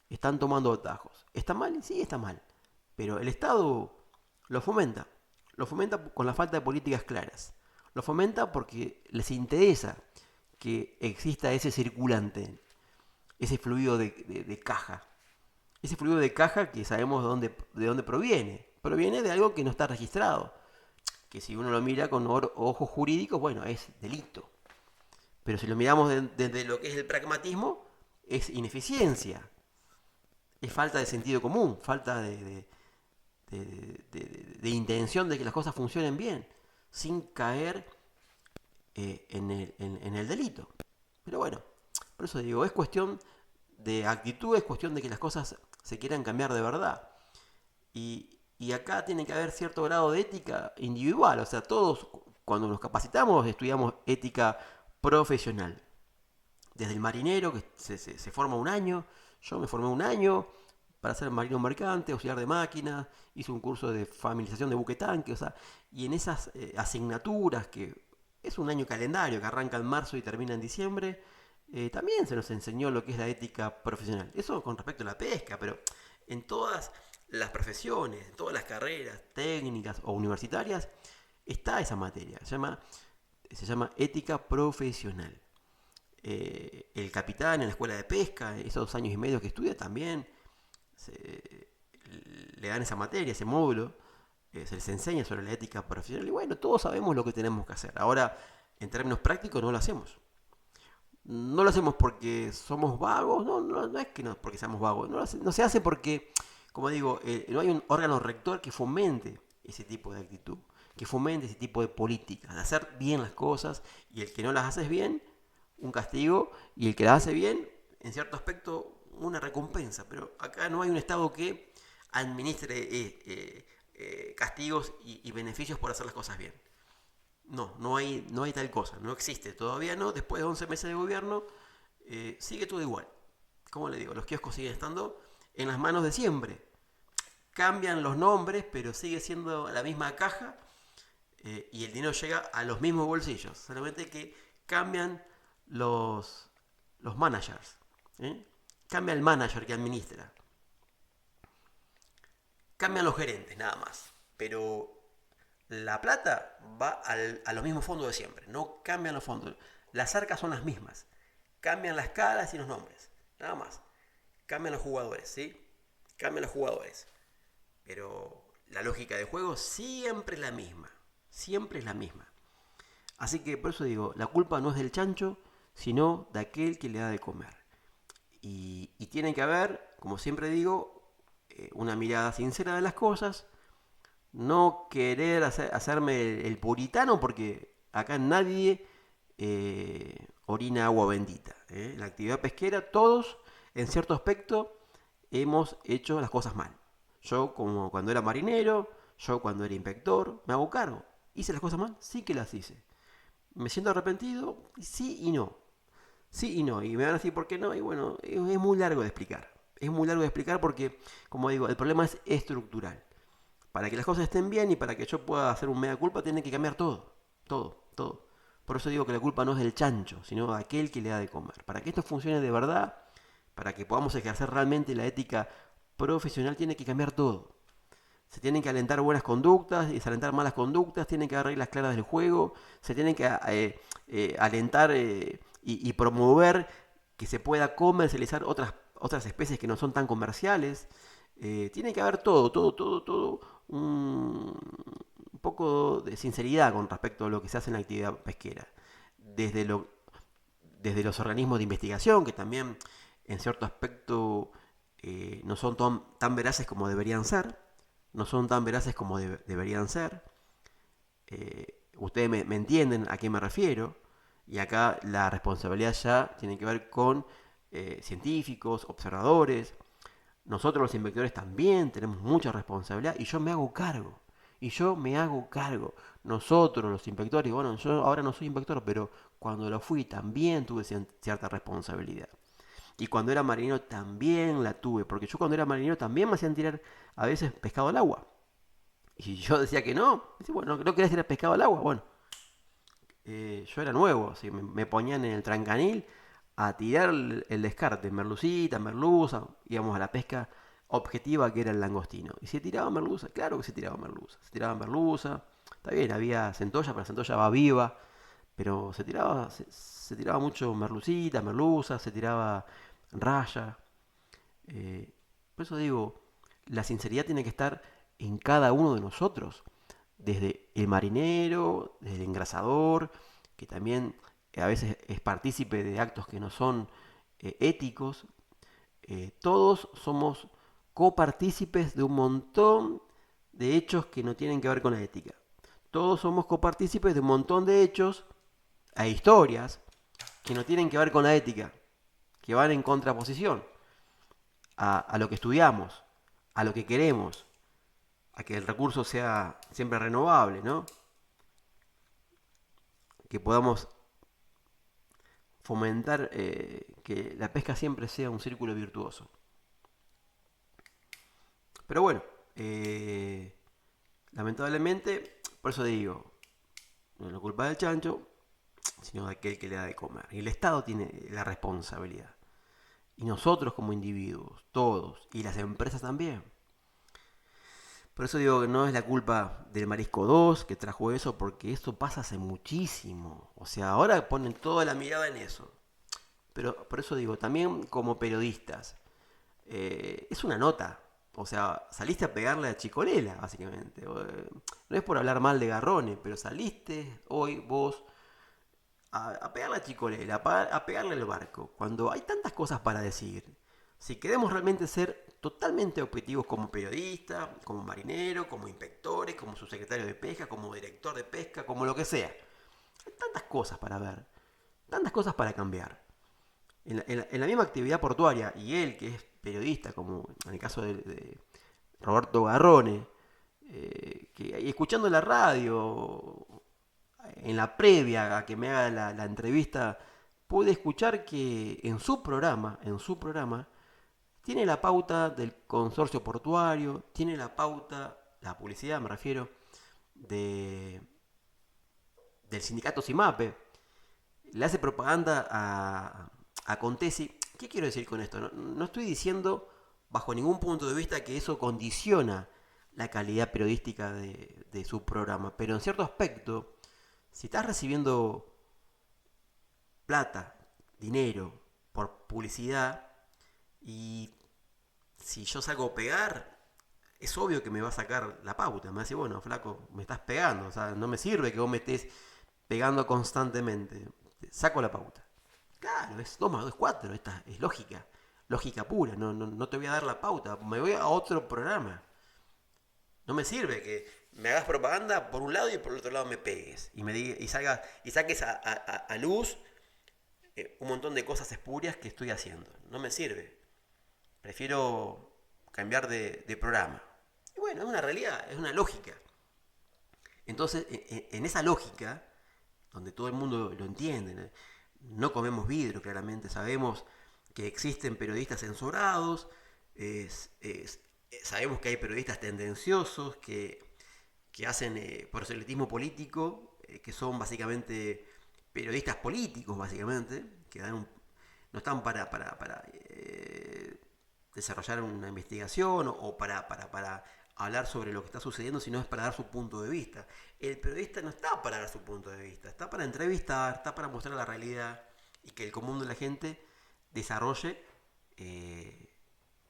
Están tomando atajos. ¿Está mal? Sí, está mal. Pero el Estado lo fomenta. Lo fomenta con la falta de políticas claras. Lo fomenta porque les interesa que exista ese circulante, ese fluido de caja. Ese fluido de caja que sabemos de dónde proviene. Proviene de algo que no está registrado. Que si uno lo mira con ojos jurídicos, bueno, es delito. Pero si lo miramos desde lo que es el pragmatismo, es ineficiencia. Es falta de sentido común, falta de intención de que las cosas funcionen bien, sin caer en el delito. Pero bueno, por eso digo, es cuestión de actitud, es cuestión de que las cosas se quieran cambiar de verdad. Y acá tiene que haber cierto grado de ética individual, o sea, todos cuando nos capacitamos estudiamos ética profesional. Desde el marinero, que se forma un año, yo me formé un año para ser marino mercante, auxiliar de máquinas, hice un curso de familiarización de buque tanque, o sea, y en esas asignaturas, que es un año calendario que arranca en marzo y termina en diciembre, también se nos enseñó lo que es la ética profesional. Eso con respecto a la pesca, pero en todas las profesiones, en todas las carreras técnicas o universitarias, está esa materia, se llama ética profesional. El capitán en la escuela de pesca, esos 2 años y medio que estudia también, le dan esa materia, ese módulo, se les enseña sobre la ética profesional y bueno, todos sabemos lo que tenemos que hacer. Ahora, en términos prácticos, no lo hacemos. No lo hacemos porque somos vagos, no es que no porque seamos vagos, no se hace porque, como digo, no hay un órgano rector que fomente ese tipo de actitud, que fomente ese tipo de políticas, de hacer bien las cosas y el que no las hace bien, un castigo, y el que las hace bien, en cierto aspecto, una recompensa. Pero acá no hay un Estado que administre castigos y beneficios por hacer las cosas bien. No hay tal cosa, no existe, todavía no, después de 11 meses de gobierno, sigue todo igual. Como le digo, los kioscos siguen estando en las manos de siempre. cambian los nombres, pero sigue siendo la misma caja y el dinero llega a los mismos bolsillos. Solamente que cambian los, los managers. ¿Eh? Cambia el manager que administra. Cambian los gerentes, nada más. Pero la plata va a los mismos fondos de siempre. No cambian los fondos. Las arcas son las mismas. Cambian las caras y los nombres. Nada más. Cambian los jugadores, ¿sí? Cambian los jugadores. Pero la lógica de juego siempre es la misma. Siempre es la misma. Así que por eso digo, la culpa no es del chancho, sino de aquel que le da de comer. Y tiene que haber, como siempre digo, una mirada sincera de las cosas. No querer hacerme el puritano, porque acá nadie orina agua bendita. La actividad pesquera, todos, en cierto aspecto, hemos hecho las cosas mal. Yo, como cuando era marinero, yo cuando era inspector, me hago cargo. ¿Hice las cosas mal? Sí que las hice. ¿Me siento arrepentido? Sí y no. Sí y no. Y me van a decir por qué no. Y bueno, es muy largo de explicar. Es muy largo de explicar porque, como digo, el problema es estructural. Para que las cosas estén bien y para que yo pueda hacer un mea culpa, tiene que cambiar todo. Todo, todo. Por eso digo que la culpa no es del chancho, sino de aquel que le da de comer. Para que esto funcione de verdad, para que podamos ejercer realmente la ética profesional, tiene que cambiar todo. Se tienen que alentar buenas conductas y desalentar malas conductas, tienen que haber reglas claras del juego, se tienen que alentar y promover que se pueda comercializar otras especies que no son tan comerciales. Tiene que haber todo, un poco de sinceridad con respecto a lo que se hace en la actividad pesquera. Desde, lo, desde los organismos de investigación, que también en cierto aspecto no son tan veraces como deberían ser, no son tan veraces como deberían ser. Ustedes me entienden a qué me refiero. Y acá la responsabilidad ya tiene que ver con científicos, observadores. Nosotros los inspectores también tenemos mucha responsabilidad y yo me hago cargo. Y yo me hago cargo. Nosotros los inspectores, bueno, yo ahora no soy inspector, pero cuando lo fui también tuve cierta responsabilidad. Y cuando era marinero también la tuve, porque yo cuando era marinero también me hacían tirar a veces pescado al agua. Y yo decía que no. Dice, bueno, no querías tirar pescado al agua. Bueno, yo era nuevo, así me ponían en el trancanil a tirar el descarte, merlucita, merluza, íbamos a la pesca objetiva que era el langostino. Y se tiraba merluza, claro que se tiraba merluza, está bien, había centolla, pero la centolla va viva, pero se tiraba mucho merlucita, merluza, se tiraba raya. Eh, por eso digo, la sinceridad tiene que estar en cada uno de nosotros, desde el marinero, desde el engrasador, que también a veces es partícipe de actos que no son éticos. Todos somos copartícipes de un montón de hechos que no tienen que ver con la ética. Todos somos copartícipes de un montón de hechos e historias que no tienen que ver con la ética, que van en contraposición a lo que estudiamos, a lo que queremos, a que el recurso sea siempre renovable, ¿no? Que podamos fomentar que la pesca siempre sea un círculo virtuoso. Pero bueno, lamentablemente, por eso digo, no es la culpa del chancho, sino de aquel que le da de comer. Y el Estado tiene la responsabilidad. Y nosotros como individuos, todos, y las empresas también. Por eso digo que no es la culpa del Marisco 2 que trajo eso, porque esto pasa hace muchísimo. O sea, ahora ponen toda la mirada en eso. Pero por eso digo, también como periodistas, es una nota. O sea, saliste a pegarle a Chicorela, básicamente. No es por hablar mal de Garrone, pero saliste hoy vos a pegarle a Chicorela, a pegarle al barco, cuando hay tantas cosas para decir. Si queremos realmente ser totalmente objetivos como periodista, como marinero, como inspectores, como subsecretario de pesca, como director de pesca, como lo que sea. Hay tantas cosas para ver, tantas cosas para cambiar. En la misma actividad portuaria, y él que es periodista, como en el caso de Roberto Garrone, que escuchando la radio, en la previa a que me haga la entrevista, pude escuchar que en su programa, tiene la pauta del consorcio portuario, tiene la pauta, la publicidad me refiero, de, del sindicato CIMAPE, le hace propaganda a Contesi. ¿Qué quiero decir con esto? No estoy diciendo bajo ningún punto de vista que eso condiciona la calidad periodística de su programa, pero en cierto aspecto, si estás recibiendo plata, dinero, por publicidad, y si yo salgo a pegar, es obvio que me va a sacar la pauta. Me va a decir, bueno, flaco, me estás pegando, o sea, no me sirve que vos me estés pegando constantemente. Saco la pauta. Claro, es 2 más 2 es 4, esta es lógica, lógica pura, no te voy a dar la pauta, me voy a otro programa. No me sirve que me hagas propaganda por un lado y por el otro lado me pegues y me diga, y saques a luz un montón de cosas espurias que estoy haciendo. No me sirve. Prefiero cambiar de programa. Y bueno, es una realidad, es una lógica. Entonces, en esa lógica, donde todo el mundo lo entiende, no comemos vidrio, claramente, sabemos que existen periodistas censurados, sabemos que hay periodistas tendenciosos que hacen proselitismo político, que son básicamente periodistas políticos, básicamente, que no están para desarrollar una investigación o para hablar sobre lo que está sucediendo, sino es para dar su punto de vista. El periodista no está para dar su punto de vista, está para entrevistar, está para mostrar la realidad y que el común de la gente desarrolle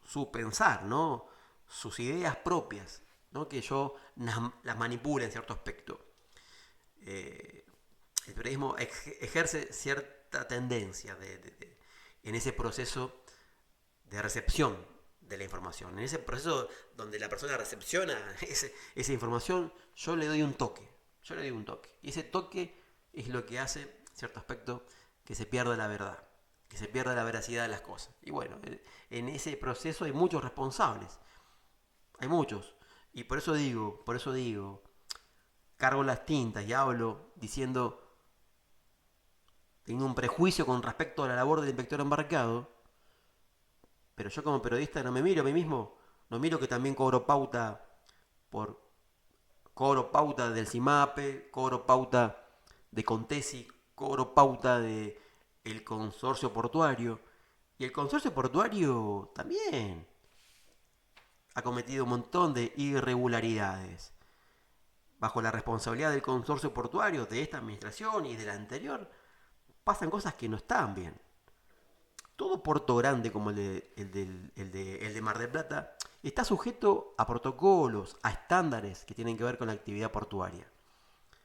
su pensar, ¿no? Sus ideas propias, ¿no? Que yo las manipule en cierto aspecto. El periodismo ejerce cierta tendencia en ese proceso de recepción de la información. En ese proceso donde la persona recepciona esa información, yo le doy un toque. Yo le doy un toque. Y ese toque es lo que hace, en cierto aspecto, que se pierda la verdad, que se pierda la veracidad de las cosas. Y bueno, en ese proceso hay muchos responsables. Hay muchos. Y por eso digo, cargo las tintas y hablo diciendo, tengo un prejuicio con respecto a la labor del inspector embarcado, pero yo como periodista no me miro a mí mismo, no miro que también cobro pauta del CIMAPE, cobro pauta de Contesi, cobro pauta de el consorcio portuario, y el consorcio portuario también ha cometido un montón de irregularidades. Bajo la responsabilidad del consorcio portuario, de esta administración y de la anterior, pasan cosas que no están bien. Todo puerto grande como el de Mar del Plata está sujeto a protocolos, a estándares que tienen que ver con la actividad portuaria.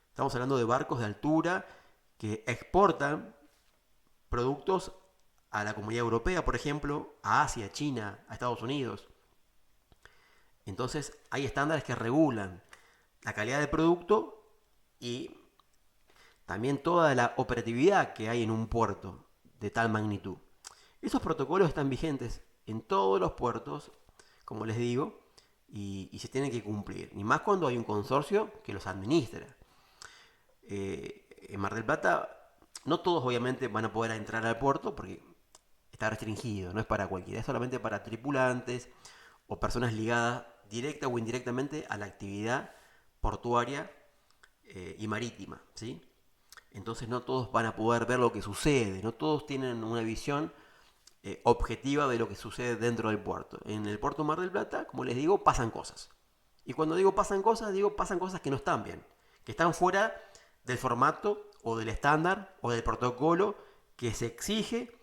Estamos hablando de barcos de altura que exportan productos a la Comunidad Europea, por ejemplo, a Asia, a China, a Estados Unidos. Entonces hay estándares que regulan la calidad del producto y también toda la operatividad que hay en un puerto de tal magnitud. Esos protocolos están vigentes en todos los puertos, como les digo, y se tienen que cumplir. Ni más cuando hay un consorcio que los administra. En Mar del Plata, no todos obviamente van a poder entrar al puerto porque está restringido, no es para cualquiera, es solamente para tripulantes o personas ligadas directa o indirectamente a la actividad portuaria y marítima, ¿sí? Entonces no todos van a poder ver lo que sucede, no todos tienen una visión objetiva de lo que sucede dentro del puerto. En el puerto Mar del Plata, como les digo, pasan cosas. Y cuando digo pasan cosas que no están bien, que están fuera del formato o del estándar o del protocolo que se exige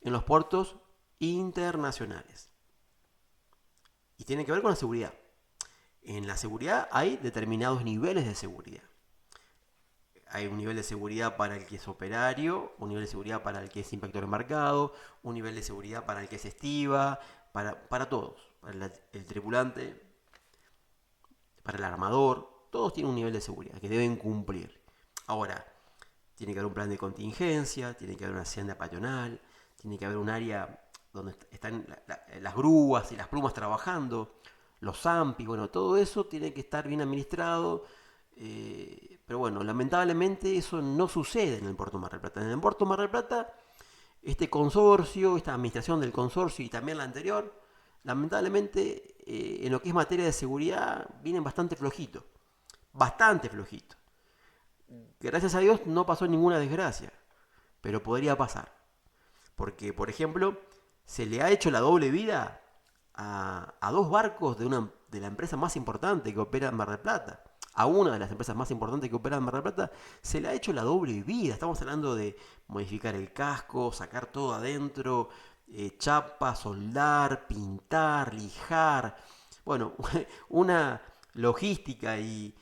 en los puertos internacionales. Y tiene que ver con la seguridad. En la seguridad hay determinados niveles de seguridad. Hay un nivel de seguridad para el que es operario, un nivel de seguridad para el que es inspector embarcado, un nivel de seguridad para el que es estiva, para todos, para el tripulante, para el armador, todos tienen un nivel de seguridad que deben cumplir. Ahora, tiene que haber un plan de contingencia, tiene que haber una hacienda patronal, tiene que haber un área donde están las grúas y las plumas trabajando, los AMPI, bueno, todo eso tiene que estar bien administrado. Pero bueno, lamentablemente eso no sucede en el puerto Mar del Plata. En el puerto Mar del Plata, este consorcio, esta administración del consorcio y también la anterior, lamentablemente, en lo que es materia de seguridad, vienen bastante flojitos. Bastante flojitos. Gracias a Dios no pasó ninguna desgracia, pero podría pasar. Porque, por ejemplo, se le ha hecho la doble vida a dos barcos de la empresa más importante que opera en Mar del Plata. A una de las empresas más importantes que opera en Mar del Plata se le ha hecho la doble vida. Estamos hablando de modificar el casco, sacar todo adentro, chapa, soldar, pintar, lijar. Bueno, una logística y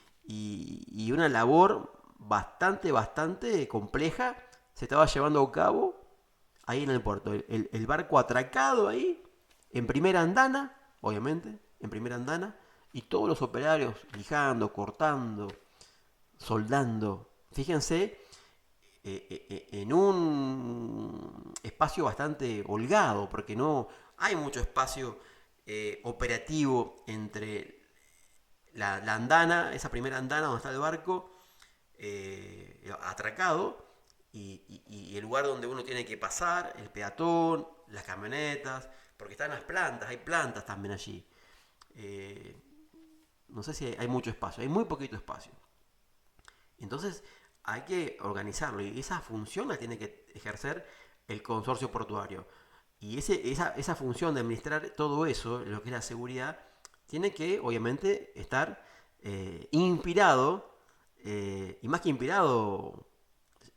una labor bastante compleja se estaba llevando a cabo ahí en el puerto. El barco atracado ahí, en primera andana, obviamente, en primera andana, y todos los operarios lijando, cortando, soldando. Fíjense, en un espacio bastante holgado, porque no hay mucho espacio operativo entre la andana, esa primera andana donde está el barco, atracado, y el lugar donde uno tiene que pasar, el peatón, las camionetas, porque están las plantas, hay plantas también allí. Eh, no sé si hay mucho espacio, hay muy poquito espacio. Entonces hay que organizarlo y esa función la tiene que ejercer el consorcio portuario. Y esa función de administrar todo eso, lo que es la seguridad, tiene que obviamente estar inspirado, y más que inspirado,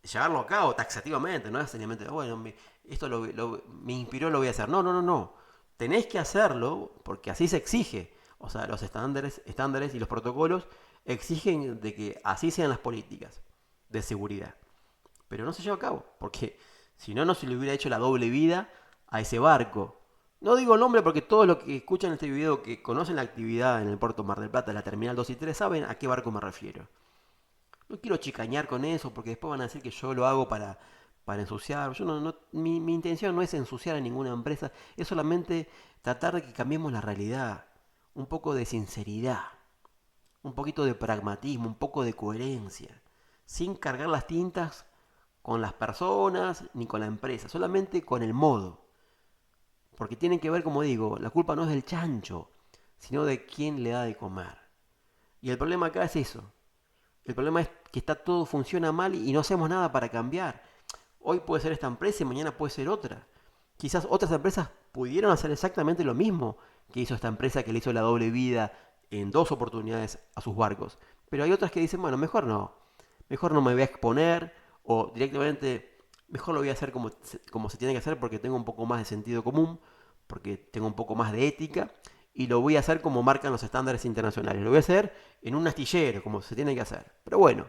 llevarlo a cabo taxativamente, no es simplemente, bueno, esto me inspiró, lo voy a hacer. No, no, no, no. Tenés que hacerlo porque así se exige. O sea, los estándares y los protocolos exigen de que así sean las políticas de seguridad. Pero no se lleva a cabo, porque si no, no se le hubiera hecho la doble vida a ese barco. No digo el nombre porque todos los que escuchan este video, que conocen la actividad en el puerto Mar del Plata, la terminal 2 y 3, saben a qué barco me refiero. No quiero chicañar con eso porque después van a decir que yo lo hago para ensuciar. Yo mi intención no es ensuciar a ninguna empresa, es solamente tratar de que cambiemos la realidad. Un poco de sinceridad, un poquito de pragmatismo, un poco de coherencia. Sin cargar las tintas con las personas ni con la empresa, solamente con el modo. Porque tienen que ver, como digo, la culpa no es del chancho, sino de quién le da de comer. Y el problema acá es eso. El problema es que todo funciona mal y no hacemos nada para cambiar. Hoy puede ser esta empresa y mañana puede ser otra. Quizás otras empresas pudieron hacer exactamente lo mismo que hizo esta empresa que le hizo la doble vida en dos oportunidades a sus barcos. Pero hay otras que dicen, bueno, mejor no me voy a exponer o directamente mejor lo voy a hacer como se tiene que hacer porque tengo un poco más de sentido común, porque tengo un poco más de ética y lo voy a hacer como marcan los estándares internacionales. Lo voy a hacer en un astillero, como se tiene que hacer. Pero bueno,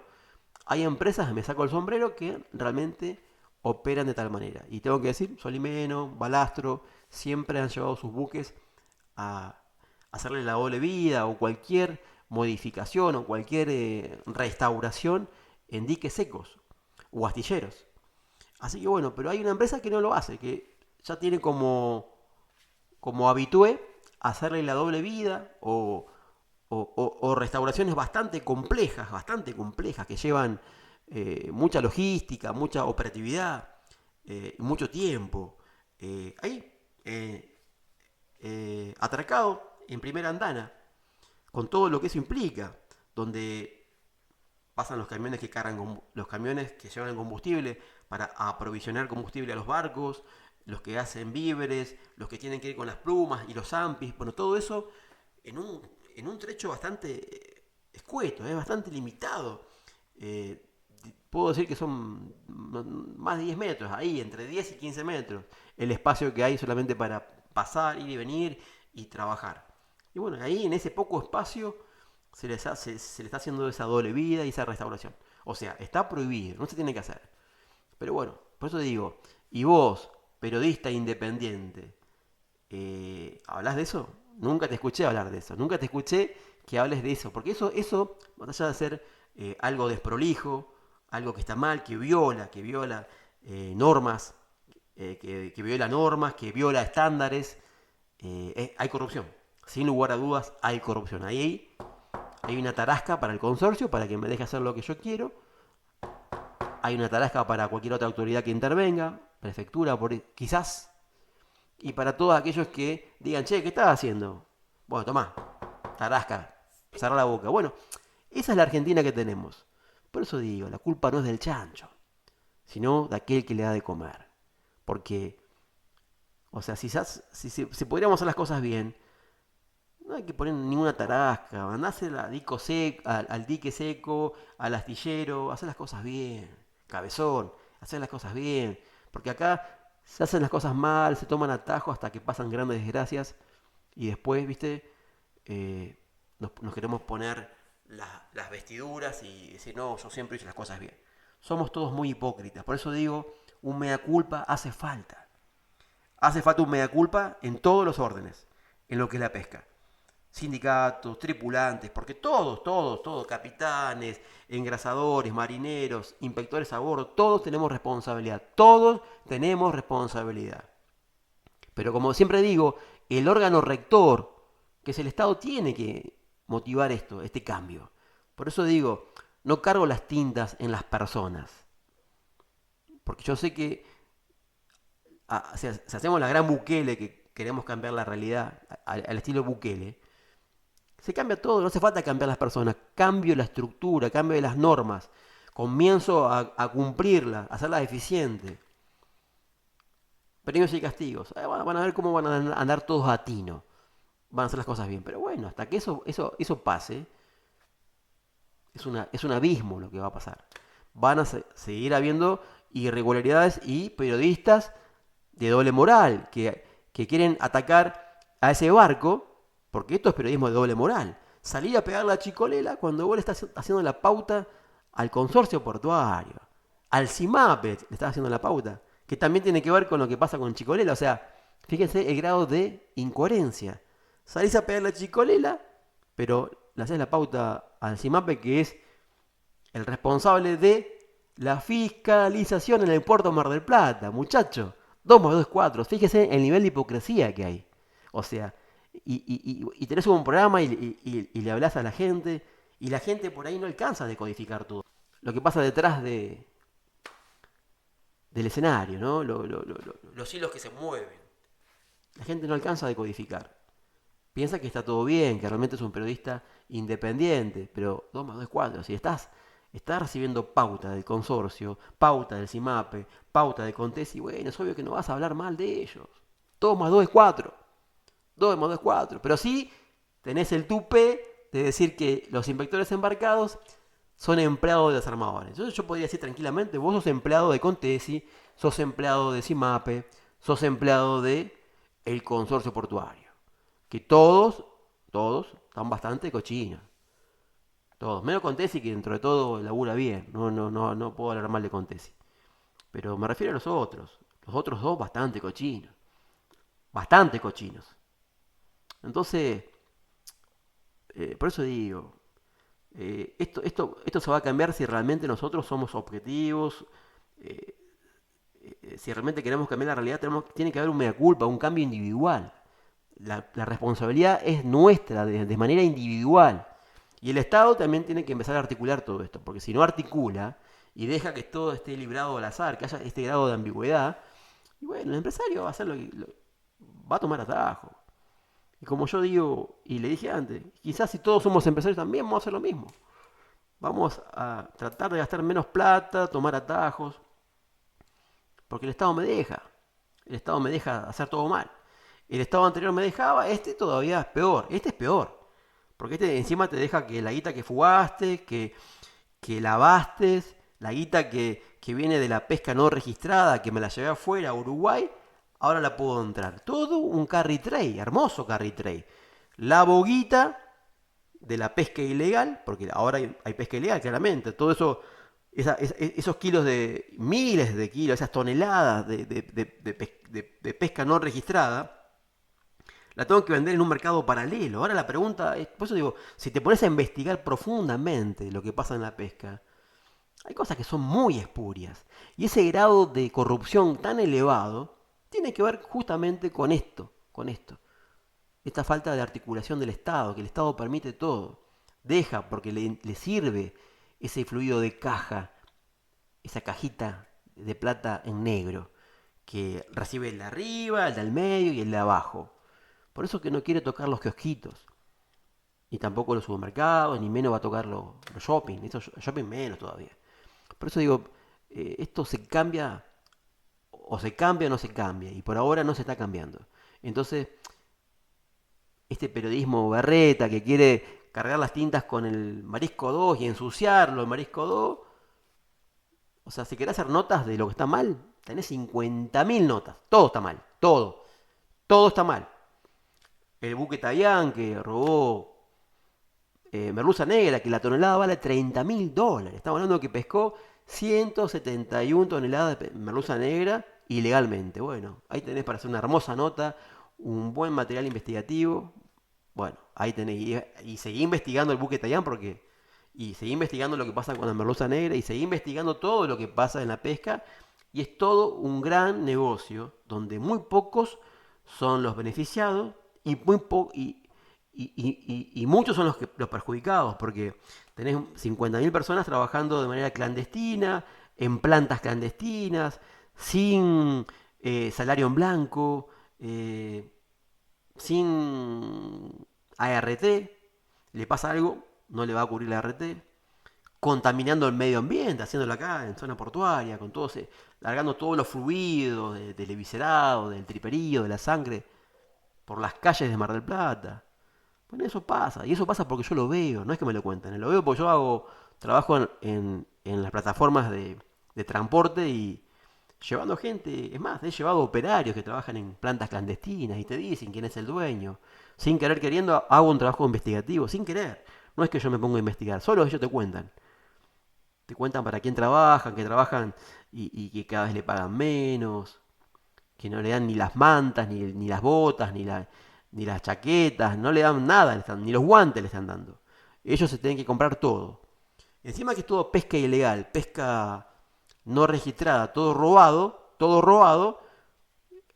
hay empresas, me saco el sombrero, que realmente operan de tal manera. Y tengo que decir, Solimeno, Balastro, siempre han llevado sus buques a hacerle la doble vida o cualquier modificación o cualquier restauración en diques secos o astilleros. Así que bueno, pero hay una empresa que no lo hace, que ya tiene como habitué hacerle la doble vida o restauraciones bastante complejas que llevan mucha logística, mucha operatividad, mucho tiempo. Ahí, atracado en primera andana, con todo lo que eso implica, donde pasan los camiones que cargan, los camiones que llevan el combustible para aprovisionar combustible a los barcos, los que hacen víveres, los que tienen que ir con las plumas y los ampis, bueno, todo eso en un trecho bastante escueto, bastante limitado. Eh, Puedo decir que son más de 10 metros, ahí, entre 10 y 15 metros, el espacio que hay solamente para pasar, ir y venir y trabajar. Y bueno, ahí en ese poco espacio se le está haciendo esa doble vida y esa restauración. O sea, está prohibido, no se tiene que hacer. Pero bueno, por eso digo, y vos, periodista independiente, ¿hablas de eso? Nunca te escuché hablar de eso, nunca te escuché que hables de eso, porque eso más allá de ser algo desprolijo, algo que está mal, que viola normas, que viola estándares, hay corrupción. Sin lugar a dudas hay corrupción. Ahí hay una tarasca para el consorcio, para que me deje hacer lo que yo quiero. Hay una tarasca para cualquier otra autoridad que intervenga, prefectura, quizás. Y para todos aquellos que digan, che, ¿qué estás haciendo? Bueno, tomá, tarasca, cerrá la boca. Bueno, esa es la Argentina que tenemos. Por eso digo, la culpa no es del chancho, sino de aquel que le da de comer. Porque, o sea, si podríamos hacer las cosas bien, no hay que poner ninguna tarasca, mandásela al dique seco, al astillero, hacer las cosas bien, cabezón, hacer las cosas bien. Porque acá se hacen las cosas mal, se toman atajos hasta que pasan grandes desgracias y después, viste, nos queremos poner las vestiduras y decir, no, yo siempre hice las cosas bien. Somos todos muy hipócritas, por eso digo, un mea culpa hace falta. Hace falta un mea culpa en todos los órdenes, en lo que es la pesca. Sindicatos, tripulantes, porque todos, capitanes, engrasadores, marineros, inspectores a bordo, todos tenemos responsabilidad. Pero como siempre digo, el órgano rector, que es el Estado, tiene que motivar esto, este cambio. Por eso digo, no cargo las tintas en las personas, porque yo sé que si hacemos la gran Bukele, que queremos cambiar la realidad al estilo Bukele, se cambia todo, no hace falta cambiar las personas, cambio la estructura, cambio las normas, comienzo a cumplirlas, a hacerlas eficientes. Premios y castigos. Van a ver cómo van a andar todos a tino. Van a hacer las cosas bien. Pero bueno, hasta que eso pase, es un abismo lo que va a pasar. Van a seguir habiendo irregularidades y periodistas de doble moral que quieren atacar a ese barco, porque esto es periodismo de doble moral. Salir a pegarle a Chicolela cuando vos le estás haciendo la pauta al consorcio portuario, al CIMAPE le estás haciendo la pauta, que también tiene que ver con lo que pasa con Chicolela. O sea, fíjense el grado de incoherencia. Salís a pegarle a Chicolela, pero le haces la pauta al CIMAPE, que es el responsable de la fiscalización en el puerto Mar del Plata, muchacho. 2 más 2 es 4. Fíjese el nivel de hipocresía que hay. O sea, y tenés un programa y le hablas a la gente, y la gente por ahí no alcanza a decodificar todo. Lo que pasa detrás del escenario, ¿no? Los hilos que se mueven. La gente no alcanza a decodificar. Piensa que está todo bien, que realmente es un periodista independiente, pero 2 más 2 es 4. Si estás recibiendo pauta del consorcio, pauta del CIMAPE, pauta de Contesi, bueno, es obvio que no vas a hablar mal de ellos. 2 más 2 es 4. 2 más 2 es 4. Pero sí tenés el tupé de decir que los inspectores embarcados son empleados de los armadores. Entonces yo podría decir tranquilamente, vos sos empleado de Contesi, sos empleado de CIMAPE, sos empleado de el consorcio portuario. Que todos están bastante cochinos. Todos. Menos Contesi, que dentro de todo labura bien. No puedo hablar mal de Contesi. Pero me refiero a los otros. Los otros dos bastante cochinos. Bastante cochinos. Entonces, por eso digo, esto se va a cambiar si realmente nosotros somos objetivos, eh, si realmente queremos cambiar la realidad, tiene que haber un mea culpa, un cambio individual. La responsabilidad es nuestra de manera individual. Y el Estado también tiene que empezar a articular todo esto, porque si no articula y deja que todo esté librado al azar, que haya este grado de ambigüedad, y bueno, el empresario va a hacer va a tomar atajo. Y como yo digo, y le dije antes, quizás si todos somos empresarios también vamos a hacer lo mismo. Vamos a tratar de gastar menos plata, tomar atajos, porque el Estado me deja. El Estado me deja hacer todo mal. El Estado anterior me dejaba, este todavía es peor. Este es peor. Porque este encima te deja que la guita que fugaste, que lavaste, la guita que viene de la pesca no registrada, que me la llevé afuera a Uruguay, ahora la puedo entrar. Todo un carry trade, hermoso carry trade. La boguita de la pesca ilegal, porque ahora hay pesca ilegal, claramente. Todo eso, esos kilos de, miles de kilos, esas toneladas de pesca no registrada, la tengo que vender en un mercado paralelo. Ahora la pregunta es, por eso digo, si te pones a investigar profundamente lo que pasa en la pesca, hay cosas que son muy espurias. Y ese grado de corrupción tan elevado tiene que ver justamente con esto, con esto. Esta falta de articulación del Estado, que el Estado permite todo. Deja porque le sirve ese fluido de caja, esa cajita de plata en negro, que recibe el de arriba, el del medio y el de abajo. Por eso que no quiere tocar los kiosquitos, ni tampoco los supermercados, ni menos va a tocar los shopping, estos shopping menos todavía. Por eso digo, esto se cambia, o se cambia o no se cambia, y por ahora no se está cambiando. Entonces, este periodismo berreta que quiere cargar las tintas con el marisco 2 y ensuciarlo, el marisco 2, o sea, si querés hacer notas de lo que está mal, tenés 50.000 notas, todo está mal, todo está mal. El buque Tayán que robó merluza negra, que la tonelada vale $30.000. Estamos hablando de que pescó 171 toneladas de merluza negra ilegalmente. Bueno, ahí tenés para hacer una hermosa nota, un buen material investigativo. Bueno, ahí tenés. Y seguí investigando el buque Tayán porque. Y seguí investigando lo que pasa con la merluza negra y seguí investigando todo lo que pasa en la pesca. Y es todo un gran negocio donde muy pocos son los beneficiados y y muchos son los perjudicados, porque tenés 50.000 personas trabajando de manera clandestina, en plantas clandestinas, sin salario en blanco, eh, sin ART. Le pasa algo, no le va a cubrir la ART. Contaminando el medio ambiente, haciéndolo acá en zona portuaria, con todo largando todos los fluidos del eviscerado, del triperío, de la sangre, por las calles de Mar del Plata. Bueno, eso pasa, y eso pasa porque yo lo veo, no es que me lo cuenten, lo veo porque yo trabajo en las plataformas de transporte y llevando gente, es más, he llevado operarios que trabajan en plantas clandestinas y te dicen quién es el dueño. Sin querer queriendo hago un trabajo investigativo, sin querer. No es que yo me ponga a investigar, solo ellos te cuentan. Te cuentan para quién trabajan, que trabajan y que cada vez le pagan menos, que no le dan ni las mantas, ni las botas, ni las chaquetas, no le dan nada, ni los guantes le están dando. Ellos se tienen que comprar todo. Encima que es todo pesca ilegal, pesca no registrada, todo robado,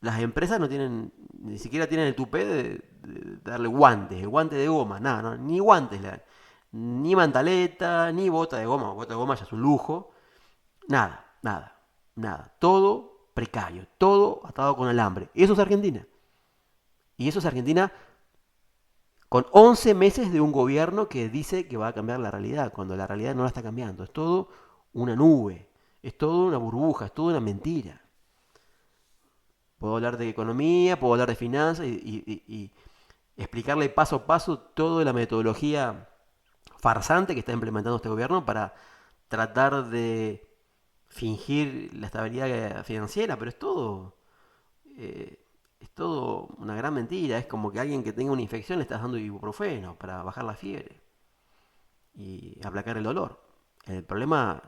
las empresas no tienen, ni siquiera tienen el tupé de darle guantes, el guante de goma, nada, no, ni guantes le dan. Ni mantaleta, ni bota de goma ya es un lujo, nada, nada, nada. Todo precario, todo atado con alambre. Eso es Argentina. Y eso es Argentina con 11 meses de un gobierno que dice que va a cambiar la realidad, cuando la realidad no la está cambiando. Es todo una nube, es todo una burbuja, es todo una mentira. Puedo hablar de economía, puedo hablar de finanzas y explicarle paso a paso toda la metodología farsante que está implementando este gobierno para tratar de fingir la estabilidad financiera, pero eh, es todo una gran mentira. Es como que a alguien que tenga una infección le estás dando ibuprofeno para bajar la fiebre y aplacar el dolor. El problema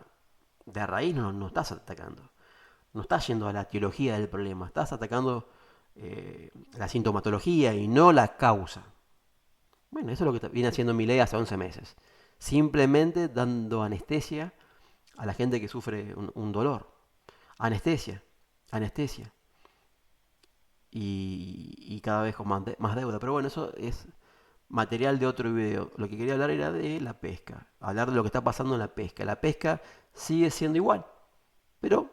de raíz no estás atacando. No estás yendo a la teología del problema, estás atacando la sintomatología y no la causa. Bueno, eso es lo que viene haciendo Milei hace 11 meses. Simplemente dando anestesia a la gente que sufre un dolor. Anestesia, anestesia. Y cada vez con más deuda. Pero bueno, eso es material de otro video. Lo que quería hablar era de la pesca. Hablar de lo que está pasando en la pesca. La pesca sigue siendo igual. Pero,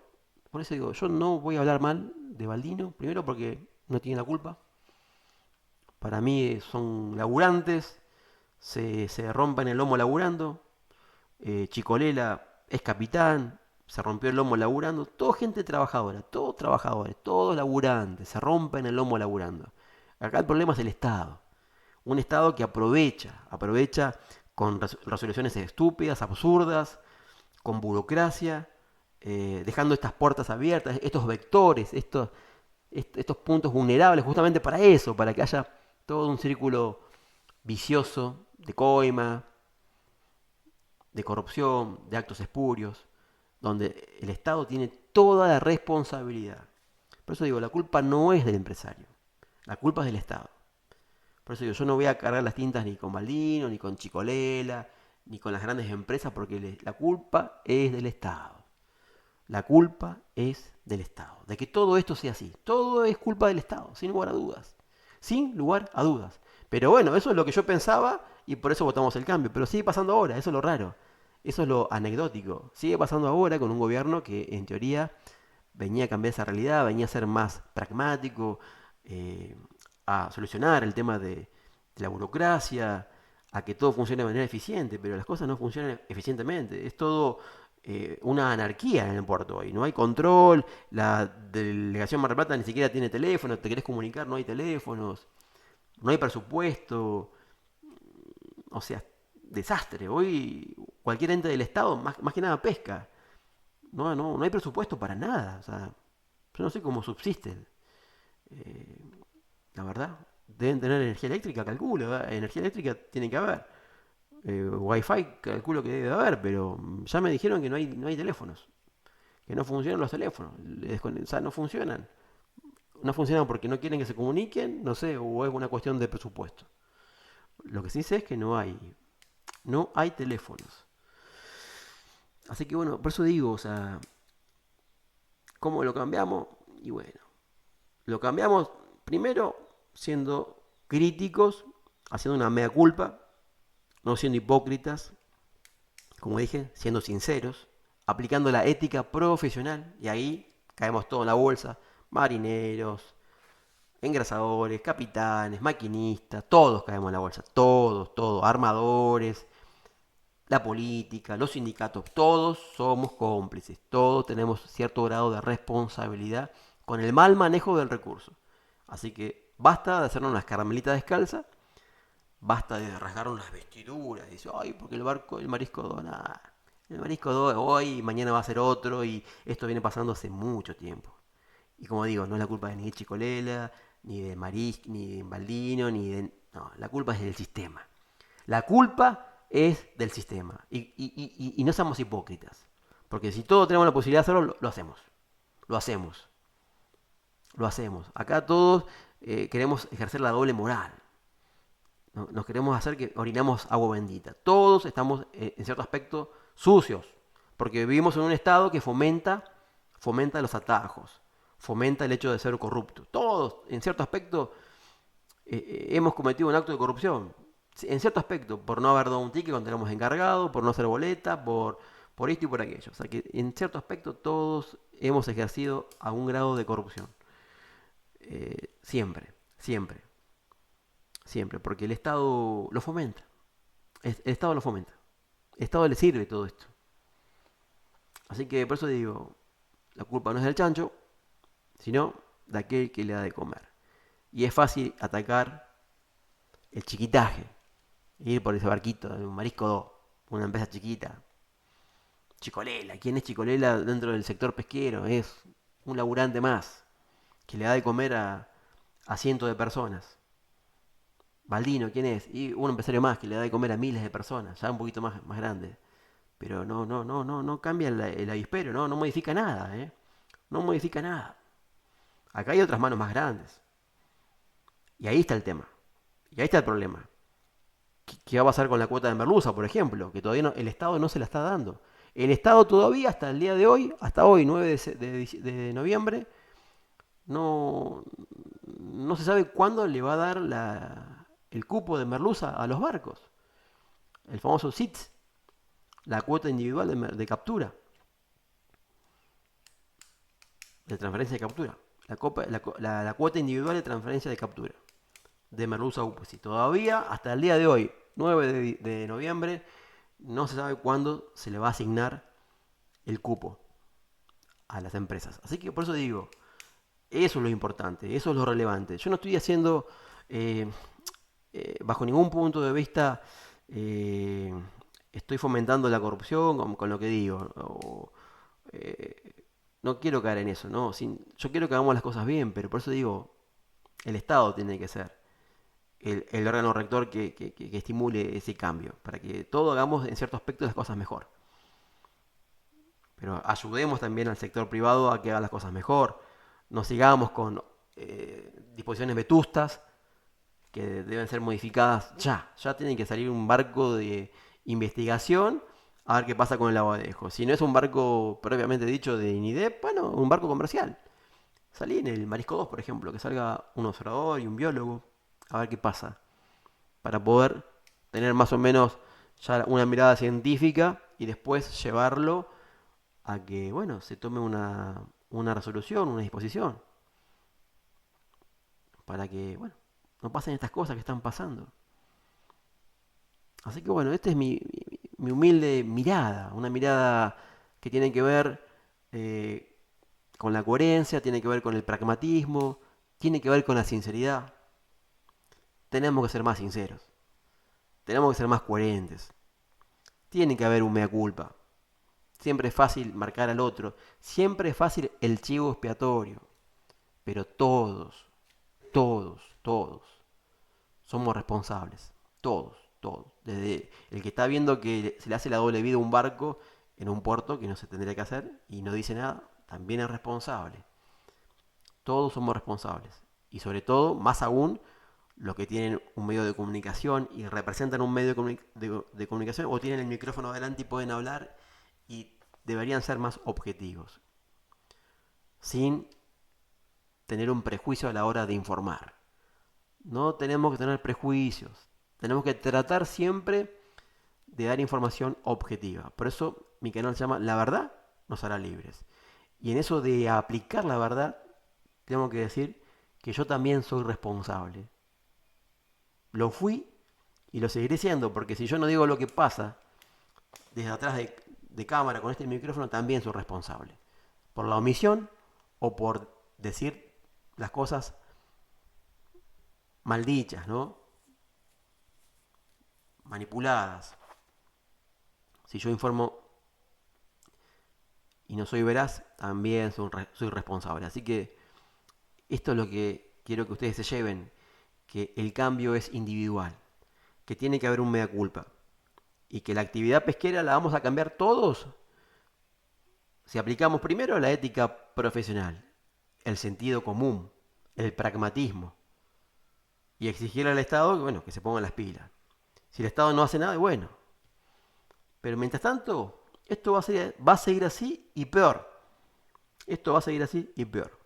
por eso digo, yo no voy a hablar mal de Baldino. Primero porque no tiene la culpa. Para mí son laburantes. Se rompen el lomo laburando. Chicolela es capitán, se rompió el lomo laburando, todo gente trabajadora, todos trabajadores, todos laburantes, se rompen el lomo laburando. Acá el problema es el Estado, un Estado que aprovecha con resoluciones estúpidas, absurdas, con burocracia, dejando estas puertas abiertas, estos vectores, estos puntos vulnerables, justamente para eso, para que haya todo un círculo vicioso de coima, de corrupción, de actos espurios, donde el Estado tiene toda la responsabilidad. Por eso digo, la culpa no es del empresario, la culpa es del Estado. Por eso digo, yo no voy a cargar las tintas ni con Baldino, ni con Chicolela, ni con las grandes empresas, porque la culpa es del Estado. La culpa es del Estado. De que todo esto sea así. Todo es culpa del Estado, sin lugar a dudas. Sin lugar a dudas. Pero bueno, eso es lo que yo pensaba y por eso votamos el cambio. Pero sigue pasando ahora, eso es lo raro. Eso es lo anecdótico. Sigue pasando ahora con un gobierno que en teoría venía a cambiar esa realidad, venía a ser más pragmático, eh, a solucionar el tema de la burocracia, a que todo funcione de manera eficiente, pero las cosas no funcionan eficientemente. Es todo una anarquía en el puerto hoy. No hay control, la delegación Mar del Plata ni siquiera tiene teléfono, te querés comunicar, no hay teléfonos, no hay presupuesto, o sea, desastre. Hoy cualquier ente del Estado, más que nada pesca. No hay presupuesto para nada. O sea, yo no sé cómo subsisten. Eh, la verdad, deben tener energía eléctrica, calculo. Energía eléctrica tiene que haber. Wi-Fi calculo que debe haber, pero ya me dijeron que no hay teléfonos. Que no funcionan los teléfonos. O sea, no funcionan. No funcionan porque no quieren que se comuniquen, no sé, o es una cuestión de presupuesto. Lo que sí sé es que no hay teléfonos. Así que bueno, por eso digo, o sea, ¿cómo lo cambiamos? Y bueno, lo cambiamos primero siendo críticos, haciendo una mea culpa, no siendo hipócritas, como dije, siendo sinceros, aplicando la ética profesional, y ahí caemos todos en la bolsa, marineros, engrasadores, capitanes, maquinistas, todos caemos en la bolsa, todos, armadores, la política, los sindicatos, todos somos cómplices, todos tenemos cierto grado de responsabilidad con el mal manejo del recurso. Así que basta de hacernos unas caramelitas descalzas, basta de rasgarnos las vestiduras, y dice, ay, porque el marisco dona. El marisco do hoy y mañana va a ser otro, y esto viene pasando hace mucho tiempo. Y como digo, no es la culpa de ni de Chicolela, ni de Maris, ni de Baldino, ni de... No, la culpa es del sistema. La culpa es del sistema. Y no seamos hipócritas. Porque si todos tenemos la posibilidad de hacerlo, lo hacemos. Lo hacemos. Lo hacemos. Acá todos queremos ejercer la doble moral. Nos queremos hacer que orinamos agua bendita. Todos estamos, en cierto aspecto, sucios. Porque vivimos en un estado que fomenta los atajos. Fomenta el hecho de ser corrupto. Todos, en cierto aspecto, hemos cometido un acto de corrupción. En cierto aspecto, por no haber dado un ticket cuando éramos encargados, por no hacer boleta, por esto y por aquello. O sea que en cierto aspecto todos hemos ejercido algún grado de corrupción. Siempre, siempre, siempre. Porque el Estado lo fomenta. El Estado lo fomenta. El Estado le sirve todo esto. Así que por eso digo, la culpa no es del chancho, sino de aquel que le da de comer. Y es fácil atacar el chiquitaje, ir por ese barquito, un marisco 2, una empresa chiquita. Chicolela, ¿quién es Chicolela dentro del sector pesquero? Es un laburante más que le da de comer a cientos de personas. Baldino, ¿quién es? Y un empresario más que le da de comer a miles de personas, ya un poquito más grande. Pero no cambia el avispero, no modifica nada, ¿eh? No modifica nada. Acá hay otras manos más grandes. Y ahí está el tema. Y ahí está el problema. ¿Qué va a pasar con la cuota de merluza, por ejemplo? Que todavía el Estado no se la está dando. El Estado todavía, hasta el día de hoy, hasta hoy, 9 de noviembre, no, no se sabe cuándo le va a dar el cupo de merluza a los barcos. El famoso SITS, la cuota individual de captura, de transferencia de captura. La cuota individual de transferencia de captura de merluza UPC. Todavía, hasta el día de hoy, 9 de noviembre, no se sabe cuándo se le va a asignar el cupo a las empresas. Así que por eso digo, eso es lo importante, eso es lo relevante. Yo no estoy haciendo, eh, bajo ningún punto de vista, eh, estoy fomentando la corrupción con lo que digo. No quiero caer en eso, ¿no? Yo quiero que hagamos las cosas bien, pero por eso digo, el Estado tiene que ser el órgano rector que estimule ese cambio, para que todos hagamos en cierto aspecto las cosas mejor. Pero ayudemos también al sector privado a que haga las cosas mejor. No sigamos con disposiciones vetustas que deben ser modificadas ya. Ya tiene que salir un barco de investigación a ver qué pasa con el lavadejo. Si no es un barco previamente dicho de INIDEP, bueno, un barco comercial. Salí en el Marisco 2, por ejemplo, que salga un observador y un biólogo a ver qué pasa. Para poder tener más o menos ya una mirada científica y después llevarlo a que, bueno, se tome una resolución, una disposición, para que, bueno, no pasen estas cosas que están pasando. Así que bueno, esta es mi humilde mirada, una mirada que tiene que ver eh, con la coherencia, tiene que ver con el pragmatismo, tiene que ver con la sinceridad. Tenemos que ser más sinceros, tenemos que ser más coherentes, tiene que haber un mea culpa. Siempre es fácil marcar al otro, siempre es fácil el chivo expiatorio, pero todos somos responsables. Todos, todos. Desde el que está viendo que se le hace la doble vida a un barco en un puerto que no se tendría que hacer y no dice nada, también es responsable. Todos somos responsables. Y sobre todo, más aún, los que tienen un medio de comunicación y representan un medio de comunicación o tienen el micrófono adelante y pueden hablar y deberían ser más objetivos, sin tener un prejuicio a la hora de informar. No tenemos que tener prejuicios. Tenemos que tratar siempre de dar información objetiva. Por eso mi canal se llama La verdad nos hará libres. Y en eso de aplicar la verdad, tengo que decir que yo también soy responsable. Lo fui y lo seguiré siendo, porque si yo no digo lo que pasa desde atrás de cámara con este micrófono, también soy responsable. Por la omisión o por decir las cosas maldichas, ¿no? Manipuladas. Si yo informo y no soy veraz, también soy responsable. Así que esto es lo que quiero que ustedes se lleven, que el cambio es individual, que tiene que haber un mea culpa y que la actividad pesquera la vamos a cambiar todos si aplicamos primero la ética profesional, el sentido común, el pragmatismo y exigirle al Estado que, bueno, que se pongan las pilas. Si el Estado no hace nada, bueno. Pero mientras tanto, esto va a seguir así y peor. Esto va a seguir así y peor.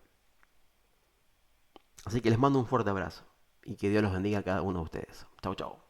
Así que les mando un fuerte abrazo y que Dios los bendiga a cada uno de ustedes. Chau, chau.